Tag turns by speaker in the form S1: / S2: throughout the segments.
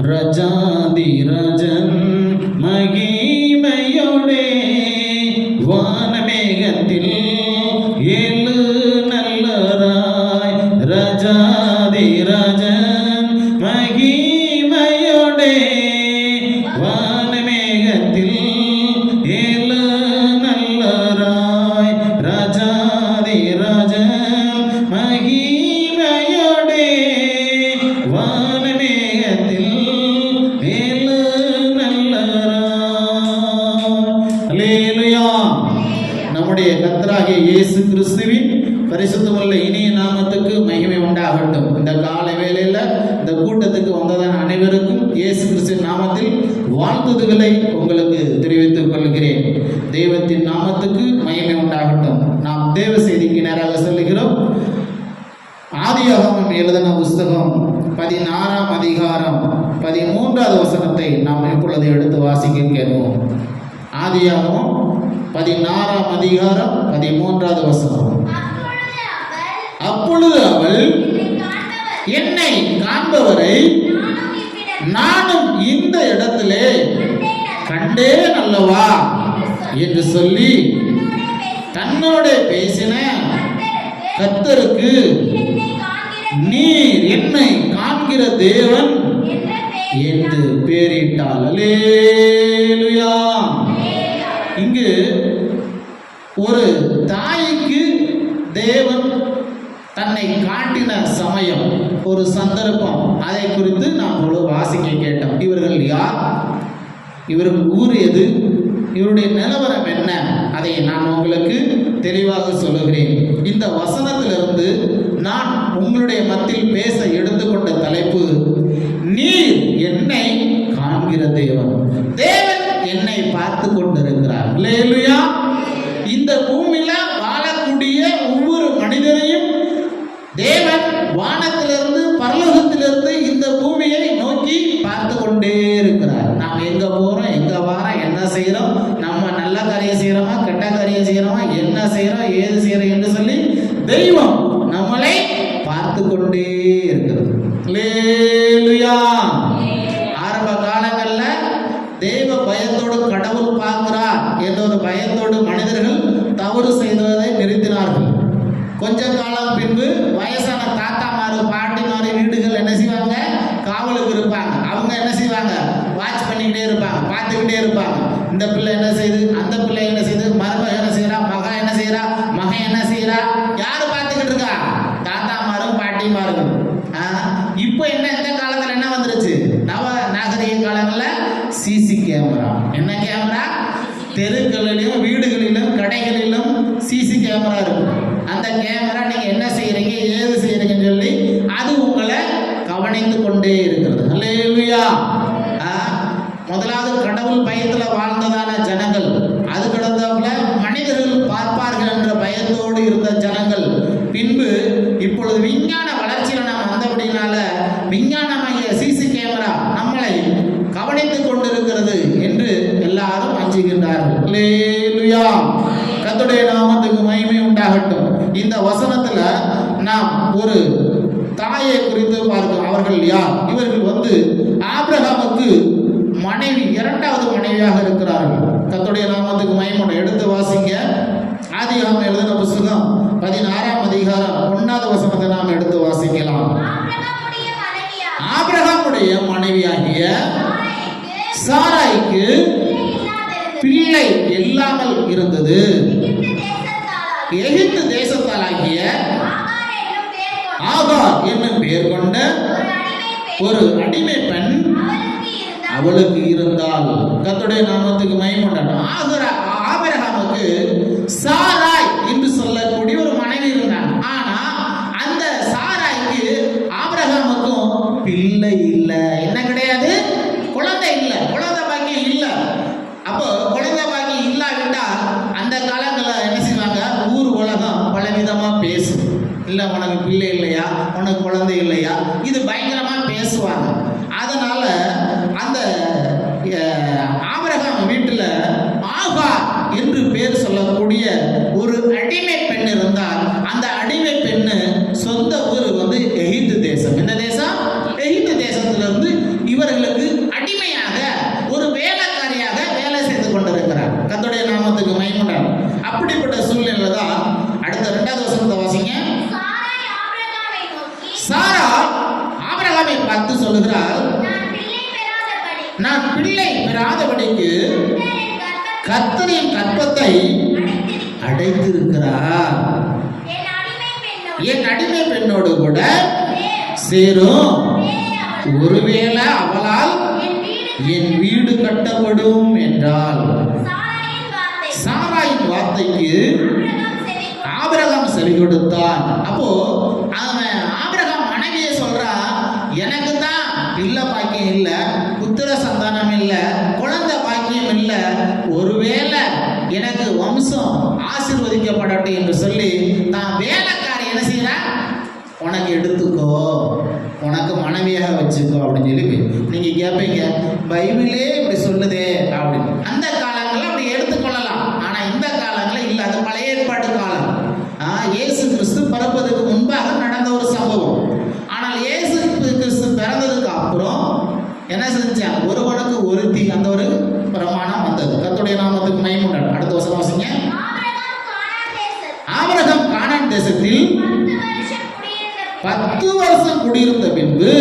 S1: ரஜாதிராஜன் மகிமையோடே வானமேகத்தில் ஏழு நல்லராய் ரஜாதிராஜன் மகிமையோடே வானமேகத்தில் ஏழு நல்லராய் ரஜாதிராஜன் மகிமையோடே வானமேகத்தில் ஏழு நல்லராய். அல்லேலூயா. நம்முடைய கர்த்தராகிய இயேசு கிறிஸ்துவின் பரிசுத்தமுள்ள இனிய நாமத்துக்கு மகிமை உண்டாகட்டும். இந்த காலை வேளையில இந்த கூட்டத்துக்கு வந்ததான அனைவருக்கும் இயேசு கிறிஸ்துவின் நாமத்தில் வாழ்த்துதல்களை உங்களுக்கு தெரிவித்துக் கொள்கிறேன். தெய்வத்தின் நாமத்துக்கு மகிமை உண்டாகட்டும். நாம் தேவ செய்திக்கு நேராக சொல்லுகிறோம். ஆதியாகமம் எழுதின புஸ்தகம் 16ஆம் அதிகாரம் 13வது வசனத்தை நாம் இப்பொழுது எடுத்து வாசிக்க கேட்போம். ஆதியாகமம் 16ஆம் அதிகாரம் 13வது வசனம். அப்பொழுது அவள் என்னை காண்பவரை நானும் இந்த இடத்திலே கண்டேன் அல்லவா என்று சொல்லி தன்னோட பேசின கர்த்தருக்கு நீர் என்னை காண்கிற தேவன் என்று பெயரிட்டாள். அல்லேலூயா. இங்கு ஒரு தாய்க்கு தேவன் தன்னை காட்டின சமயம், ஒரு சந்தர்ப்பம், அதை குறித்து நாம் ஒரு வாசிக்க கேட்டோம். இவர்கள் யார், இவர்கள் ஊர் எது, இவருடைய நிலவரம் என்ன, அதை நான் உங்களுக்கு தெளிவாக சொல்லுகிறேன். இந்த வசனத்திலிருந்து நான் உங்களுடைய மத்தியில் பேச எடுத்துக்கொண்ட தலைப்பு, நீர் என்னை காண்கிற தேவன். தேவன் என்னை பார்த்து கொண்டிருக்கிறார். அல்லேலூயா. இந்த பூமியில வாழக்கூடிய ஒவ்வொரு மனிதரையும் தேவன் வானத்திலிருந்து பரலோகத்திலிருந்து இந்த பூமியை நோக்கி பார்த்து கொண்டே இருக்கிறார். நாம் எங்க போறோம், எங்க வாரோம், என்ன செய்யறோம், நம்ம நல்ல காரியம் செய்யறோமா, கெட்ட காரியம் செய்யறோமா, என்ன செய்யறோம், ஏது செய்யறோம் என்று சொல்லி தெய்வம் நம்மளை பார்த்து கொண்டே இருக்கிறது. அல்லேலூயா. ஆரம்ப காலங்கள்ல தெய்வ பயத்தோடு கடவுள் பார்க்கிறார் என்ற ஒரு பயத்தோடு மனிதர்கள் தவறு செய்வதை நிறுத்தினார்கள். கொஞ்ச காலம் பின்பு வயசான தாத்தாமாரு பாட்டிமாரு வீடுகள் என்ன செய்வாங்க, காவலுக்கு இருப்பாங்க. அவங்க என்ன செய்வாங்க, வாட்ச் பண்ணிக்கிட்டே இருப்பாங்க, பார்த்துக்கிட்டே இருப்பாங்க. இந்த பிள்ளை என்ன செய்யுது, அந்த பிள்ளை என்ன செய்யுது, மருமகன் என்ன செய்யறா, மகன் என்ன செய்யறா, மகன் என்ன செய்யறா, யாரு பார்த்துக்கிட்டு இருக்கா, தாத்தாமாரும் பாட்டிமாரும். இப்போ என்ன, இந்த காலத்துல என்ன வந்துருச்சு, நவ நாகரிக காலங்கள்ல சிசி கேமரா. என்ன கேமரா, தெருக்களிலும் வீடுகளிலும் கடைகளிலும் சிசி கேமரா இருக்கும். அந்த கேமரா நீங்க என்ன செய்யறீங்க, ஏது செய்யறீங்கன்னு சொல்லி அது உங்களை கவனித்து கொண்டே இருக்கிறது. அல்லேலூயா. முதலாவது கடவுள் பயத்துல வாழ்ந்ததான ஜனங்கள், அது கடந்தாப்புல மனிதர்கள் பார்ப்பார்கள் என்ற பயத்தோடு இருந்த ஜனங்கள். பின்பு இப்பொழுது விஞ்ஞான வளர்ச்சியில நாம் வந்தபடினால விஞ்ஞானமாகிய சிசி கேமரா நம்மளை கவனித்துக் கொண்டிருக்கிறது என்று எல்லாரும் அஞ்சுகின்றார்கள். அல்லேலூயா. கர்த்தருடைய நாமத்துக்கு மகிமை உண்டாகட்டும். இந்த வசனத்துல நாம் ஒரு தாயை குறித்து பார்க்கிறோம். அவர்கள் யார்? இவர்கள் ஆபிரகாமுக்கு மனைவி, இரண்டாவது மனைவியாக இருக்கிறார்கள். கர்த்தருடைய நாமத்துக்கு மகிமை. எடுத்து வாசிங்க. ஆதியாகமம் எழுதின புத்தகம் 16ஆம் அதிகாரம் 1வது வசனத்தை நாம் எடுத்து வாசிக்கலாம். ஆபிரகாமுடைய மனைவியாகிய சாராய்க்கு பிள்ளை இல்லாமல் இருந்தது. எகிப்து தேசத்தாலாகிய ஆகார் என்னும் பெயர் கொண்ட ஒரு அடிமை பெண் அவளுக்கு இருந்தால். கர்த்தருடைய நாமத்துக்கு மகிமை உண்டாகட்டும். ஆபிரகாமுக்கு சாராய் என்று சொல்லக்கூடிய ஒரு மனைவி இருந்தாங்க. ஆனா அந்த சாராய்க்கு ஆபிரகாமுக்கும் பிள்ளை இல்லை. என்ன கிடையாது, குழந்தை இல்லை, குழந்தை பாக்கியம் இல்லை. அப்போ குழந்தை பாக்கியம் இல்லாவிட்டா அந்த காலங்களில் என்ன செய்வாங்க, ஊர் உலகம் பலவிதமா பேசும். இல்லை உனக்கு பிள்ளை இல்லையா, உனக்கு குழந்தை இல்லையா, இது பயங்கரமா பேசுவாங்க. அதனால அந்த ஆபிரகாம் வீட்டுல ஆகார் என்று பேர் சொல்லக்கூடிய ஒரு அடிமை பெண் இருந்தால், அந்த அடிமை பெண்ணு சொந்த ஊர் எகிப்து தேசம். என்ன தேசம்? எகிப்து தேசத்திலிருந்து இவர்களுக்கு அடிமையாக ஒரு வேலைக்காரியாக வேலை செய்து கொண்டிருக்கிறார். கர்த்தருடைய நாமத்துக்கு மகிமை. அப்படிப்பட்ட சூழ்நிலை தான் அடுத்த 2வது வசனத்தை வாசிங்க. சாரா ஆபிரகாமை பார்த்து சொல்லுகிறாள், நான் பிள்ளை பெறாதபடிக்கு கர்த்தரின் கற்பத்தை அடைத்திருக்கிறார். என் அடிமை பெண்ணோடு கூட சேரும். ஒருவேளை அவளால் என் வீடு கட்டப்படும் என்றால். சாராயின் வார்த்தைக்கு ஆபிரகாம் செவி கொடுத்தான். அப்போ அவன் ஆபிரகாம் மனைவியை சொல்றா, எனக்கு தான் பிள்ளை பாக்கியம் இல்ல, புத்திர சந்தானம் இல்ல, குழந்தை பாக்கியம் இல்ல, ஒருவேளை எனக்கு வம்சம் ஆசீர்வதிக்கப்படட்டும் என்று சொல்லி தான் வேலைக்காரி என்ன செய்யறா, உனக்கு எடுத்துக்கோ, உனக்கு மனைவியாக வச்சுக்கோ அப்படின்னு சொல்லி நீங்க கேட்பீங்க, பைபிளே இப்படி சொல்லுதே அப்படின்னு. அந்த காலங்களில் அப்படி எடுத்துக்கொள்ளலாம். ஆனா இந்த காலங்களில் இல்ல, அது பழைய ஏற்பாடு காலம். இயேசு கிறிஸ்து பிறப்பதற்கு முன்பாக நடந்த ஒரு சம்பவம். ஆனால் இயேசு கிறிஸ்து பிறந்ததுக்கு அப்புறம் என்ன செஞ்சான், ஒருவனுக்கு ஒருத்தி, அந்த ஒரு பிரமாணம் வந்தது. கர்த்தருடைய நாமத்துக்கு மகிமை உண்டாகட்டும். அடுத்த வசனம் வாசிங்க. ஆபிரகாம் கானான் தேசத்தில் 10 வருஷம் குடியிருந்த பின்பு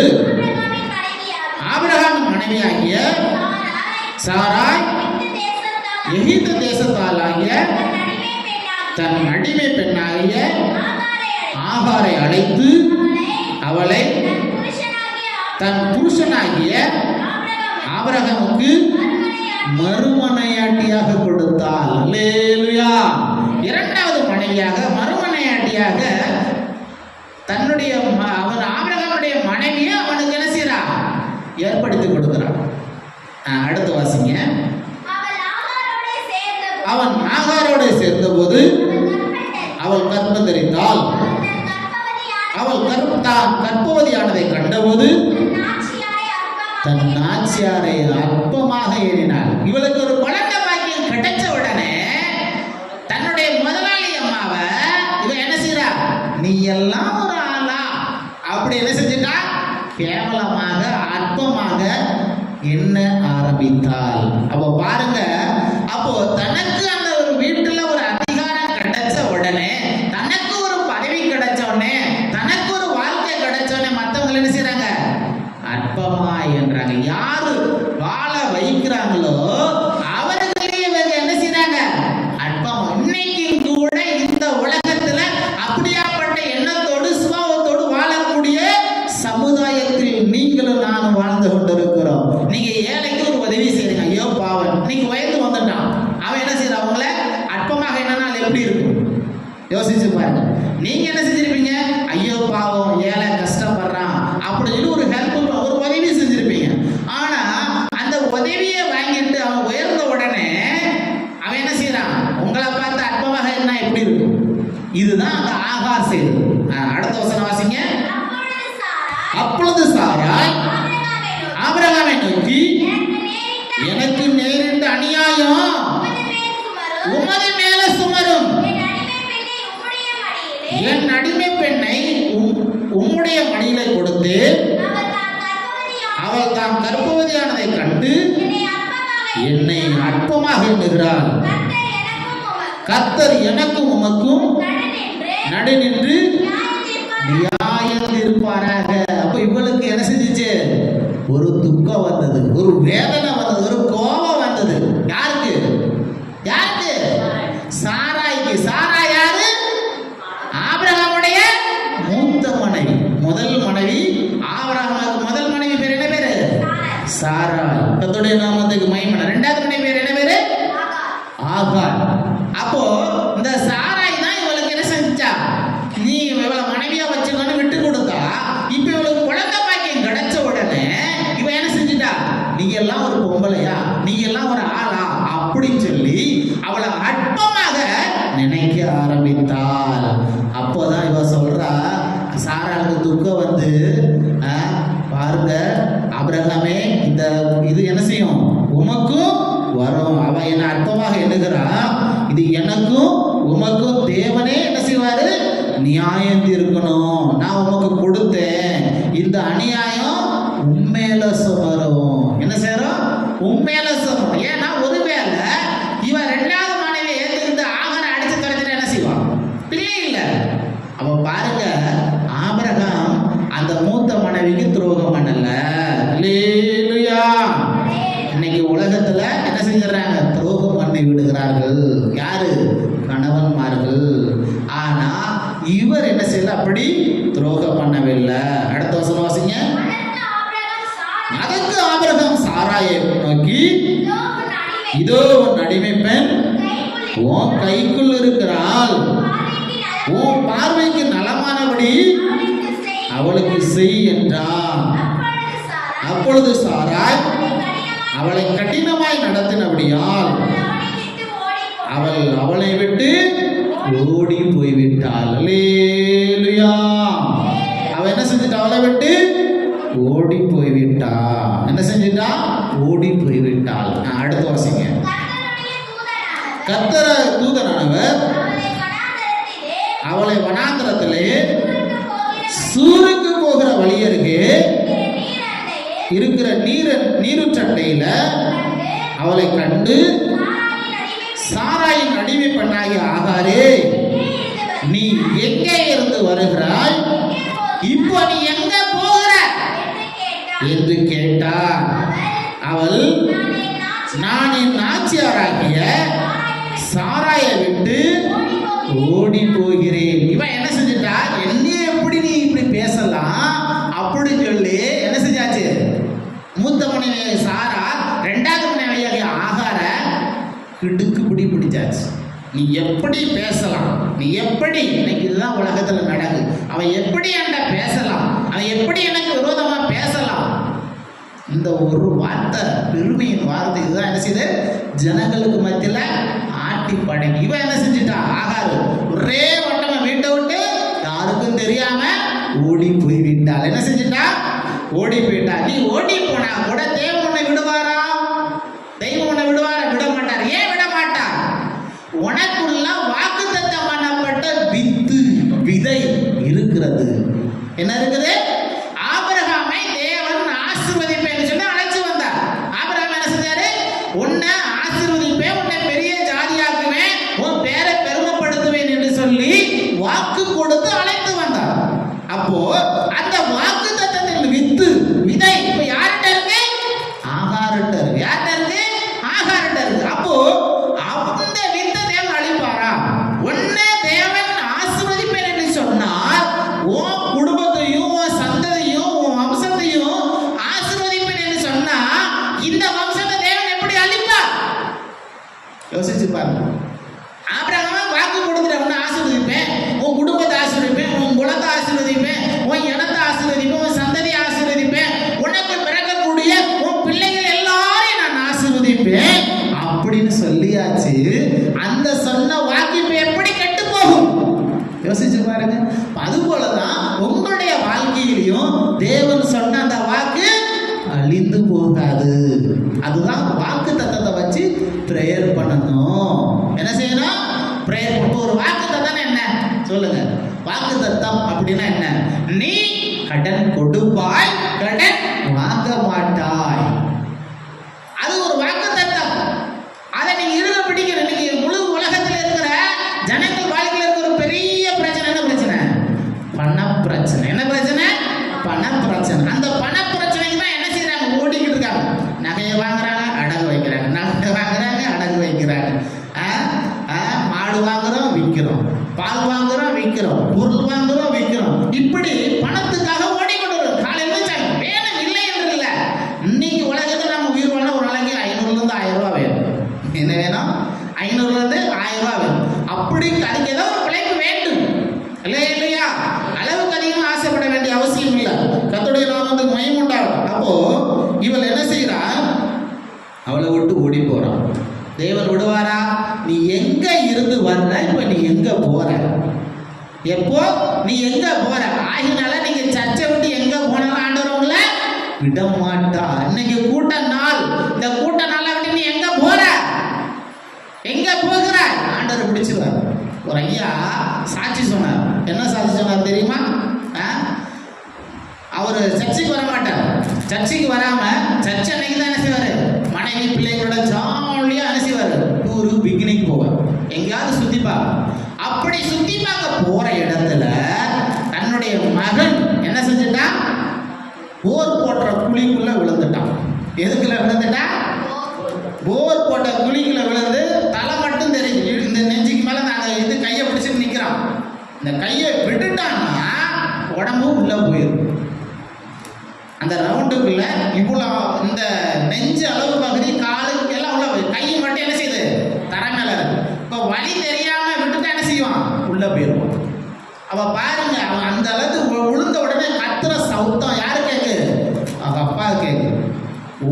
S1: ஆபிரகாமின் மனைவியாகிய சாராய் எகிப்து தேசத்தாலாகிய தன் அடிமை பெண்ணாகிய ஆகாரை அழைத்து அவளை தன் புருஷனாகிய ஆபிரகாமுக்கு மறுமனையாட்டியாக கொடுத்தாள். அல்லேலூயா. 2வது மனைவியாக மறுமனையாட்டியாக தன்னுடைய அவன் ஆபிரகாமுடைய மனைவியை அவனுக்கு என்ன செய்யறா, ஏற்படுத்தி கொடுக்கிறான். அடுத்து வாசிங்க. அவன் ஆகாரோடு சேர்ந்தபோது அவள் கர்ப்பம் தரித்தாள். அவள் கர்ப்பவதியானதை கண்டபோது தன் நாச்சியாரை அற்பமாக ஏறினாள். இவளுக்கு ஒரு குழந்தை பாக்கியம் கிடைச்ச உடனே தன்னுடைய முதலாளி அம்மாவை இவன் என்ன செய்யறா, நீ எல்லாம் ஒரு ஆளா அப்படி என்ன செஞ்சுட்டா, கேவலமாக அற்பமாக என்ன ஆரம்பித்தாள். அப்போ பாருங்க, அப்போ தனக்கு அந்த ஒரு வீட்டுல ஒரு அதிகாரம் கிடைச்ச உடனே, தனக்கு ஒரு பதவி கிடைச்ச உடனே, தனக்கு ஒரு வாழ்க்கை கிடைச்ச உடனே மற்றவங்க என்ன செய்யறாங்க, அற்பமா என்றாங்க. யாரு வாழ வைக்கிறாங்களோ அவர்களே இவங்க என்ன செய்யறாங்க, அற்பமா. இன்னைக்கு கூட இந்த உலகத்துல அப்படியாப்பட்ட எண்ணத்தோடு சுபாவத்தோடு வாழக்கூடிய சமுதாயத்தில் நீங்களும் நானும் வாழ்ந்து கொண்டிருக்கிறோம். நீங்க ஏழைக்கு ஒரு உதவி செய்யுங்க, ஐயோ பாவம், இன்னைக்கு வயது வந்துட்டான், அவன் என்ன செய்யற, அவங்கள அற்பமாக என்னன்னா எப்படி இருக்கும் யோசிச்சு பாருங்க. நீங்க என்ன செஞ்சிருப்பீங்க, ஐயோ பாவம் ஏழை கஷ்டப்படுறான் அப்படின்னு ஒரு ஹெல்ப், ஒரு உதவி செஞ்சிருப்பீங்க. ஆனா அந்த உதவியை வாங்கிட்டு அவன் உயர்ந்த உடனே அவன் என்ன செய்யறான், உங்களை பார்த்து அற்பமாக என்ன எப்படி இருக்கும். இதுதான் அந்த ஆகார் செய்து. அடுத்த வசனம் வாசிங்க. அப்பொழுது சாராய் ஆபிரகாமை நோக்கி, எனக்கு நேரிட்ட அநியாயம் உமது மேல சுமரும். என் அடிமை பெண்ணை உம்முடைய மடியில கொடுத்து அவள் தான் கர்ப்பவதியானதை கண்டு என்னை அற்பமாக எண்ணுகிறாள். கர்த்தர் எனக்கும் உமக்கும் நடு நின்று நியாயம் தீர்ப்பாராக. அப்ப இவளுக்கு என்ன செஞ்சிச்சு, ஒரு துக்கம் வந்தது, ஒரு வேதனை வந்தது, ஒரு கோபம் வந்தது. யாருக்கு, யாருக்கு, சாராய்க்கு. சாரா யாரு, ஆபிரகாமுடைய மூத்த மனைவி, முதல் மனைவி. ஆபிரகாமுக்கு முதல் மனைவி பேர் என்ன பேரு, சாராய். கர்த்தருடைய நாமத்துக்கு மகிமை. 2வது மனைவி பேர் என்ன பேரு, ஆகார். அப்போ இந்த சாராய் தான் இவளுக்கு என்ன செஞ்சா, நீ இவளை மனைவியா வச்சுக்கன்னு விட்டு கொடுத்தா. இப்ப இவளுக்கு குழந்தை பாக்கியம் கிடைச்ச உடனே இவ என்ன செஞ்சுட்டா, நீ எல்லாம் ஒரு பொம்பளையா, நீ எல்லாம் ஒரு ஆளா அப்படின்னு சொல்லி அவளை அற்பமாக நினைக்க ஆரம்பித்தாள். அப்போதான் இவ சொல்றா, சாராளுக்கு துக்கம் வந்து, பாருங்க ஆபிரகாமே, இந்த இது என்ன செய்யும், உமக்கும் வரும். அவ என்ன அற்பமாக எண்ணுகிறா, இது எனக்கும் உமக்கும் தேவனே என்ன செய்வாரு, நியாயம் தீர்க்கணும். நான் உமக்கு கொடுத்தேன், இந்த அநியாயம் உண்மையில சுமரும். என்ன செய்யறோம்? உண்மையில சொல்றோம். ஏன்னா ஒருவேளை இவன் 2வது மனைவியை ஏத்துக்கிட்டு ஆகாரம் அடிச்சு துரைச்சிட்டு என்ன செய்வான்? பிள்ளை இல்ல. அப்ப பாருங்க, ஆபிரகாம் அந்த மூத்த மனைவிக்கு துரோகம் பண்ணல. அல்லேலூயா. இன்னைக்கு உலகத்துல என்ன செஞ்சிடறாங்க? துரோகம் பண்ணி விடுகிறார்கள். யாரு? கணவன்மார்கள். ஆனா இவர் என்ன செய்யல? அப்படி துரோகம் பண்ணவில்லை. அடுத்த வசனம் வாசிங்க. அதற்கு ஆபிரகாம் சாராயை நோக்கி, இதோ உன் அடிமை பெண் உன் கைக்குள் இருக்கிறாள், உன் பார்வைக்கு நலமானபடி அவளுக்கு செய் என்றான். அப்பொழுது சாராய் அவளை கடினமாய் நடத்தினபடியால் அவளை விட்டு ஓடி போய்விட்டாள். அல்லேலூயா. அவ என்ன செஞ்சிட்டா? அவளை விட்டு ஓடி போய்விட்டா. என்ன செஞ்சிட்டா? ஓடி போய்விட்டாள். அடுத்த வாசிங்க. கர்த்தர் தூதனானவர் அவளை வனாந்தரத்திலே சூருக்கு போகிற வழியருகே இருக்கிற நீருற்றண்டையில அவளை கண்டு, சாராயின் அடிமை பெண்ணாகிய ஆகாரே, நீ எங்கே இருந்து வருகிறாய்? இப்போ நீ எங்க போகிற என்று கேட்டார். அவள், நான் என் நாச்சியாராகிய சாராயை விட்டு ஓடி போகிறேன். இவன் என்ன செஞ்சுட்டா? என்ன எப்படி நீ இப்படி பேசலாம் அப்படின்னு சொல்லி என்ன செஞ்சாச்சு? மூத்த மனைவி சாரா 2வது மனைவியாகிய ஆகார கிடுக்கு பிடிச்சாச்சு. நீ எப்படி பேசலாம்? நீ எப்படி? இன்னைக்கு இதுதான் உலகத்துல நடக்குது. அவன் எப்படி என்கிட்ட பேசலாம்? அவன் எப்படி எனக்கு விரோதமா பேசலாம்? இந்த ஒரு வார்த்தை, பெருமையின் வார்த்தை இதுதான் என்ன செய்யுது? ஜனங்களுக்கு மத்தியில ஆட்டி படங்கி இவன் என்ன செஞ்சுட்டா? ஆகாரு ஒரே வட்டமா வீட்டை விட்டு யாருக்கும் தெரியாம ஓடி போய்விட்டாள். என்ன செஞ்சுட்டா? ஓடி போயிட்டா. நீ ஓடி போனா கூட தேவன் உன்னை விடுவாரா? தெய்வம் உன்னை விடுவாரா? விட மாட்டார். ஏன் விட மாட்டார்? உனக்குள்ள வாக்குத்தத்தம் பண்ணப்பட்ட விதை இருக்கிறது. என்ன இருக்குது? ஆபிரகாமை தேவன் ஆசீர்வதிப்பேன்னு சொல்லி அழைச்சு வந்தார். ஆபிரகாம் என்ன செஞ்சாரு? உன்னை ஆசீர்வதிப்பேன், உன்னை பெரிய ஜாதியாக்குவேன், உன் பேரை பெருமைப்படுத்துவேன் என்று சொல்லி வாக்கு கொடுத்து அழைத்து வந்தார். அப்போ அந்த வாக்கு தத்தத்தின் விதை இப்ப யார்கிட்ட இருக்கு? ஆகார்கிட்ட இருக்கு. யார்கிட்ட இருக்கு? ஆகார்கிட்ட இருக்கு. அப்போ அந்த வித்தை தேவன் அழிப்பாரா? உன்னை தேவன் ஆசீர்வதிப்பேன் என்று சொன்னால் உன் குடும்பத்தையும் உன் சந்ததியும் உன் வம்சத்தையும் ஆசீர்வதிப்பேன் என்று சொன்னா இந்த வம்சத்தை தேவன் எப்படி அழிப்பார்? யோசிச்சு பாருங்க. ஆபிரகாம் வாக்கு கொடுத்துட்டு உன்னை ஆசீர்வதிப்பேன், உன் குடும்பத்தை ஆசீர்வதிப்பேன், உன் குலத்தை ஆசீர்வதிப்பேன், உன் இனத்தை ஆசீர்வதிப்பேன், உன் சந்ததியை ஆசீர்வதிப்பேன், உனக்கு பிறக்கக்கூடிய உன் பிள்ளைகள் எல்லாரையும் நான் ஆசீர்வதிப்பேன் அப்படின்னு சொல்லியாச்சு. அந்த சொன்ன வாக்கு இப்ப எப்படி கெட்டு போகும்? யோசிச்சு பாருங்க. அதுபோலதான் உங்களுடைய வாழ்க்கையிலையும் தேவன் சொன்ன அந்த வாக்கு அழிந்து போகாது. அதுதான் வாக்கு தத்தத்தை வச்சு பிரேயர் பண்ணணும். என்ன செய்யணும்? பிரேயர் பண்ண. ஒரு வாக்கு தத்தம் என்ன சொல்லுங்க? வாக்கு தத்தம் அப்படின்னா என்ன? நீ கடன் கொடுப்பாய், கடன் வாங்க மாட்டாய். அது ஒரு வாக்கு தத்தம். அதை நீங்க இருக பிடிக்கிற. இன்னைக்கு முழு உலகத்தில் இருக்கிற ஜனங்கள் வாழ்க்கையில் இருக்கிற ஒரு பெரிய பிரச்சனை. என்ன பிரச்சனை? பண பிரச்சனை. என்ன பிரச்சனை? பண பிரச்சனை. அந்த பண பிரச்சனைக்கு தான் என்ன செய்யறாங்க? ஓடிக்கிட்டு இருக்காங்க. நகையை வாங்குறாங்க, அடகு வைக்கிறாங்க, நகை வாங்குறாங்க, அடகு வைக்கிறாங்க, மாடு வாங்குறோம், விற்கிறோம், பால் வாங்குறோம், விற்கிறோம், பொருள் வாங்குறோம், விற்கிறோம். இப்படி பணத்துக்காக ஓடிக்கொண்டு வரும். காலையில் வேணும் இல்லை என்று இல்லை. இன்னைக்கு உலகத்தில் நம்ம உயிர் வாழ ஒரு நாளைக்கு 500லேருந்து 1000 ரூபா வேணும். என்ன வேணும்? 500லேருந்து 1000 ரூபா வேணும். அப்படி அதுக்கு ஏதோ ஒரு பிழைப்பு வேண்டும் இல்லையா? அளவுக்கு அதிகமாக ஆசைப்பட வேண்டிய அவசியம் இல்லை. கர்த்தருடைய நாமத்துக்கு மகிமை உண்டாகும். அப்போ இவள் என்ன செய்யறா? அவளை விட்டு ஓடி போறான். தேவன் விடுவாரா? நீ எங்க இருந்து வர்ற? இப்ப நீ எங்க போற? எப்போ நீ எங்க போற? ஆகினால நீங்க சர்ச்சை விட்டு எங்க போனாலும் ஆண்டவர் உங்களை விட மாட்டா. இன்னைக்கு கூட்ட நாள். இந்த கூட்ட நாளை விட்டு நீ எங்க போற? எங்க போகிற? ஆண்டவர் பிடிச்சிருவார். ஒரு ஐயா சாட்சி சொன்னார். என்ன சாட்சி சொன்னார் தெரியுமா? அவர் சர்ச்சைக்கு வர மாட்டார். சர்ச்சைக்கு வராம சர்ச்சை அன்னைக்கு தான்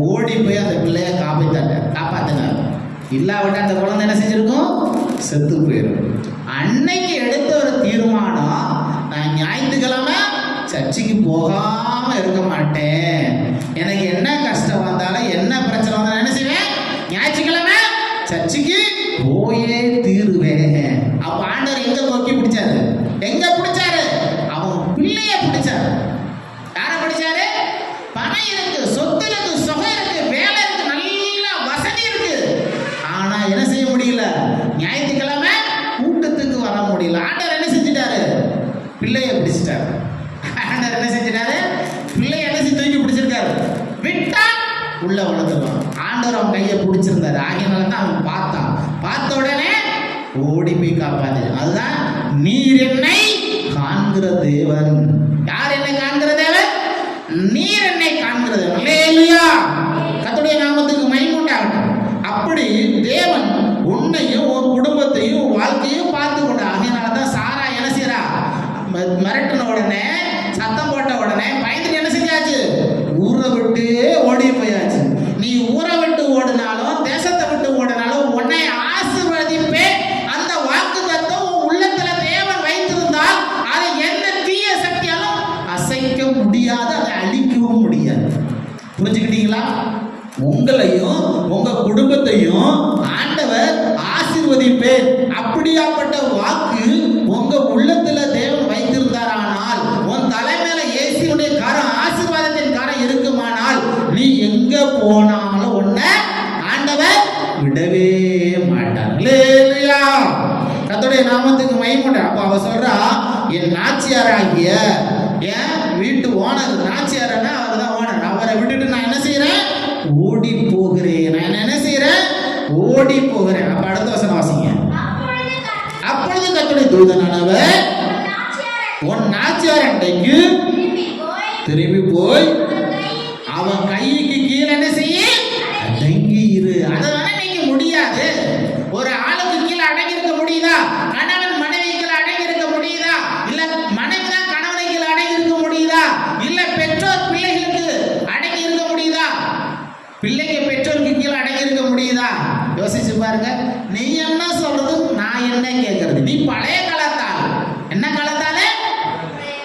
S1: ஓடி போய் அந்த பிள்ளைய காப்பாத்துங்க. இல்லாவிட்ட அந்த குழந்தை என்ன செஞ்சிருக்கும்? செத்து போயிடும். அன்னைக்கு எடுத்த ஒரு தீர்மானம், நான் ஞாயிற்றுக்கிழமை சர்ச்சுக்கு போகாம இருக்க மாட்டேன். எனக்கு என்ன கஷ்டம் வந்தாலும் என்ன பிரச்சனை வந்தாலும் என்ன செய்வேன்? ஞாயிற்றுக்கிழமை சர்ச்சுக்கு போயே தீருவேன். அப்ப ஆண்டவர் எங்க நோக்கி பிடிச்சாரு? எங்க பிடிச்சாரு? அவன் பிள்ளைய பிடிச்சாரு. யார பிடிச்சாரு? பணம் இருக்கு, சொத்து இருக்கு, சுகம் இருக்கு, வேலை இருக்கு, நல்ல வசதி இருக்கு. ஆனா என்ன செய்ய முடியல? ஞாயிற்றுக்கிழமை கூட்டத்துக்கு வர முடியல. ஆண்டவர் என்ன செஞ்சிட்டாரு? பிள்ளைய பிடிச்சிட்டாரு. ஆண்டவர் என்ன செஞ்சிட்டாரு? பிள்ளைய என்ன செஞ்சு தூக்கி பிடிச்சிருக்காரு. விட்டா உள்ள வளர்த்துருவான். ஆண்டவர் அவன் கையை பிடிச்சிருந்தாரு. ஆகியனால தான் அவன் பார்த்தான். பார்த்த உடனே ஓடி போய் காப்பாது. அதுதான் நீர் என்னை காண்கிற தேவன். யார் என்னை காண்கிற தேவன்? நீர் என்னை காண்கிற தேவன். அல்லேலூயா. கர்த்தருடைய நாமத்துக்கு மகிமை உண்டாகட்டும். அப்படி தேவன் உன்னையும் உன் குடும்பத்தையும் வாழ்க்கையும் பார்த்து கொண்டு. ஆகையினால தான் சாரா என்ன செய்யறா? மிரட்டின உடனே, சத்தம் போட்ட உடனே பயந்துட்டு என்ன செஞ்சாச்சு? ஊரை விட்டு ஓடி போயாச்சு. நீ ஊரை விட்டு ஓடினாலும் தேசத்தை விட்டு ஓடினாலும் உன்னை ஆசீர்வதிப்பேன். அந்த வாக்கு தத்துவம் உன் உள்ளத்துல தேவன் வைத்திருந்தால் அதை எந்த தீய சக்தியாலும் அசைக்க முடியாது, அதை அழிக்கவும் முடியாது. புரிஞ்சுக்கிட்டீங்களா? உங்களையும் உங்க குடும்பத்தையும் ஆண்டவர் ஆசீர்வதிப்பேன். அப்படியாப்பட்ட வாக்கு உங்க உள்ளத்துல தேவன் வைத்திருந்தாரானால், உன் தலைமையில இயேசுவுடைய கரம், ஆசீர்வாதத்தின் கரம் இருக்குமானால், நீ எங்க போனாலும் உன்னை ஆண்டவர் விடவே மாட்டார். அல்லேலூயா. கர்த்தருடைய நாமத்துக்கு மகிமை. அப்ப அவ சொல்றா, என் நாச்சியாராகிய என் வீட்டு ஓனர், நாச்சியாரன்னா அவர் தான் ஓனர், அவரை விட்டுட்டு நான் என்ன செய்யறேன்? ஓடி போகிறேன். நான் என்ன செய்யறேன்? ஓடி போகிறேன். அப்ப அடுத்த வசனம் வாசிங்க. அப்பொழுது கர்த்தருடைய தூதனானவர் உன் நாச்சியார் அண்டைக்கு திரும்பி போய் அவன் கைக்கு கீழே என்ன செய்ய? அடங்கி இரு. அதனால நீங்க முடியாது. ஒரு ஆளுக்கு கீழே அடங்கி இருக்க முடியுதா? கணவன் மனைவி கீழே அடங்கி இருக்க முடியுதா? இல்ல மனைவி தான் கணவனை கீழே அடங்கி இருக்க முடியுதா? இல்ல பெற்றோர் பிள்ளைகளுக்கு அடங்கி இருக்க முடியுதா? பிள்ளைங்க பெற்றோருக்கு கீழே அடங்கி இருக்க முடியுதா? யோசிச்சு பாருங்க. நீ என்ன சொல்றது, நான் என்ன கேட்கறது? நீ பழைய காலத்தால். என்ன காலத்தால?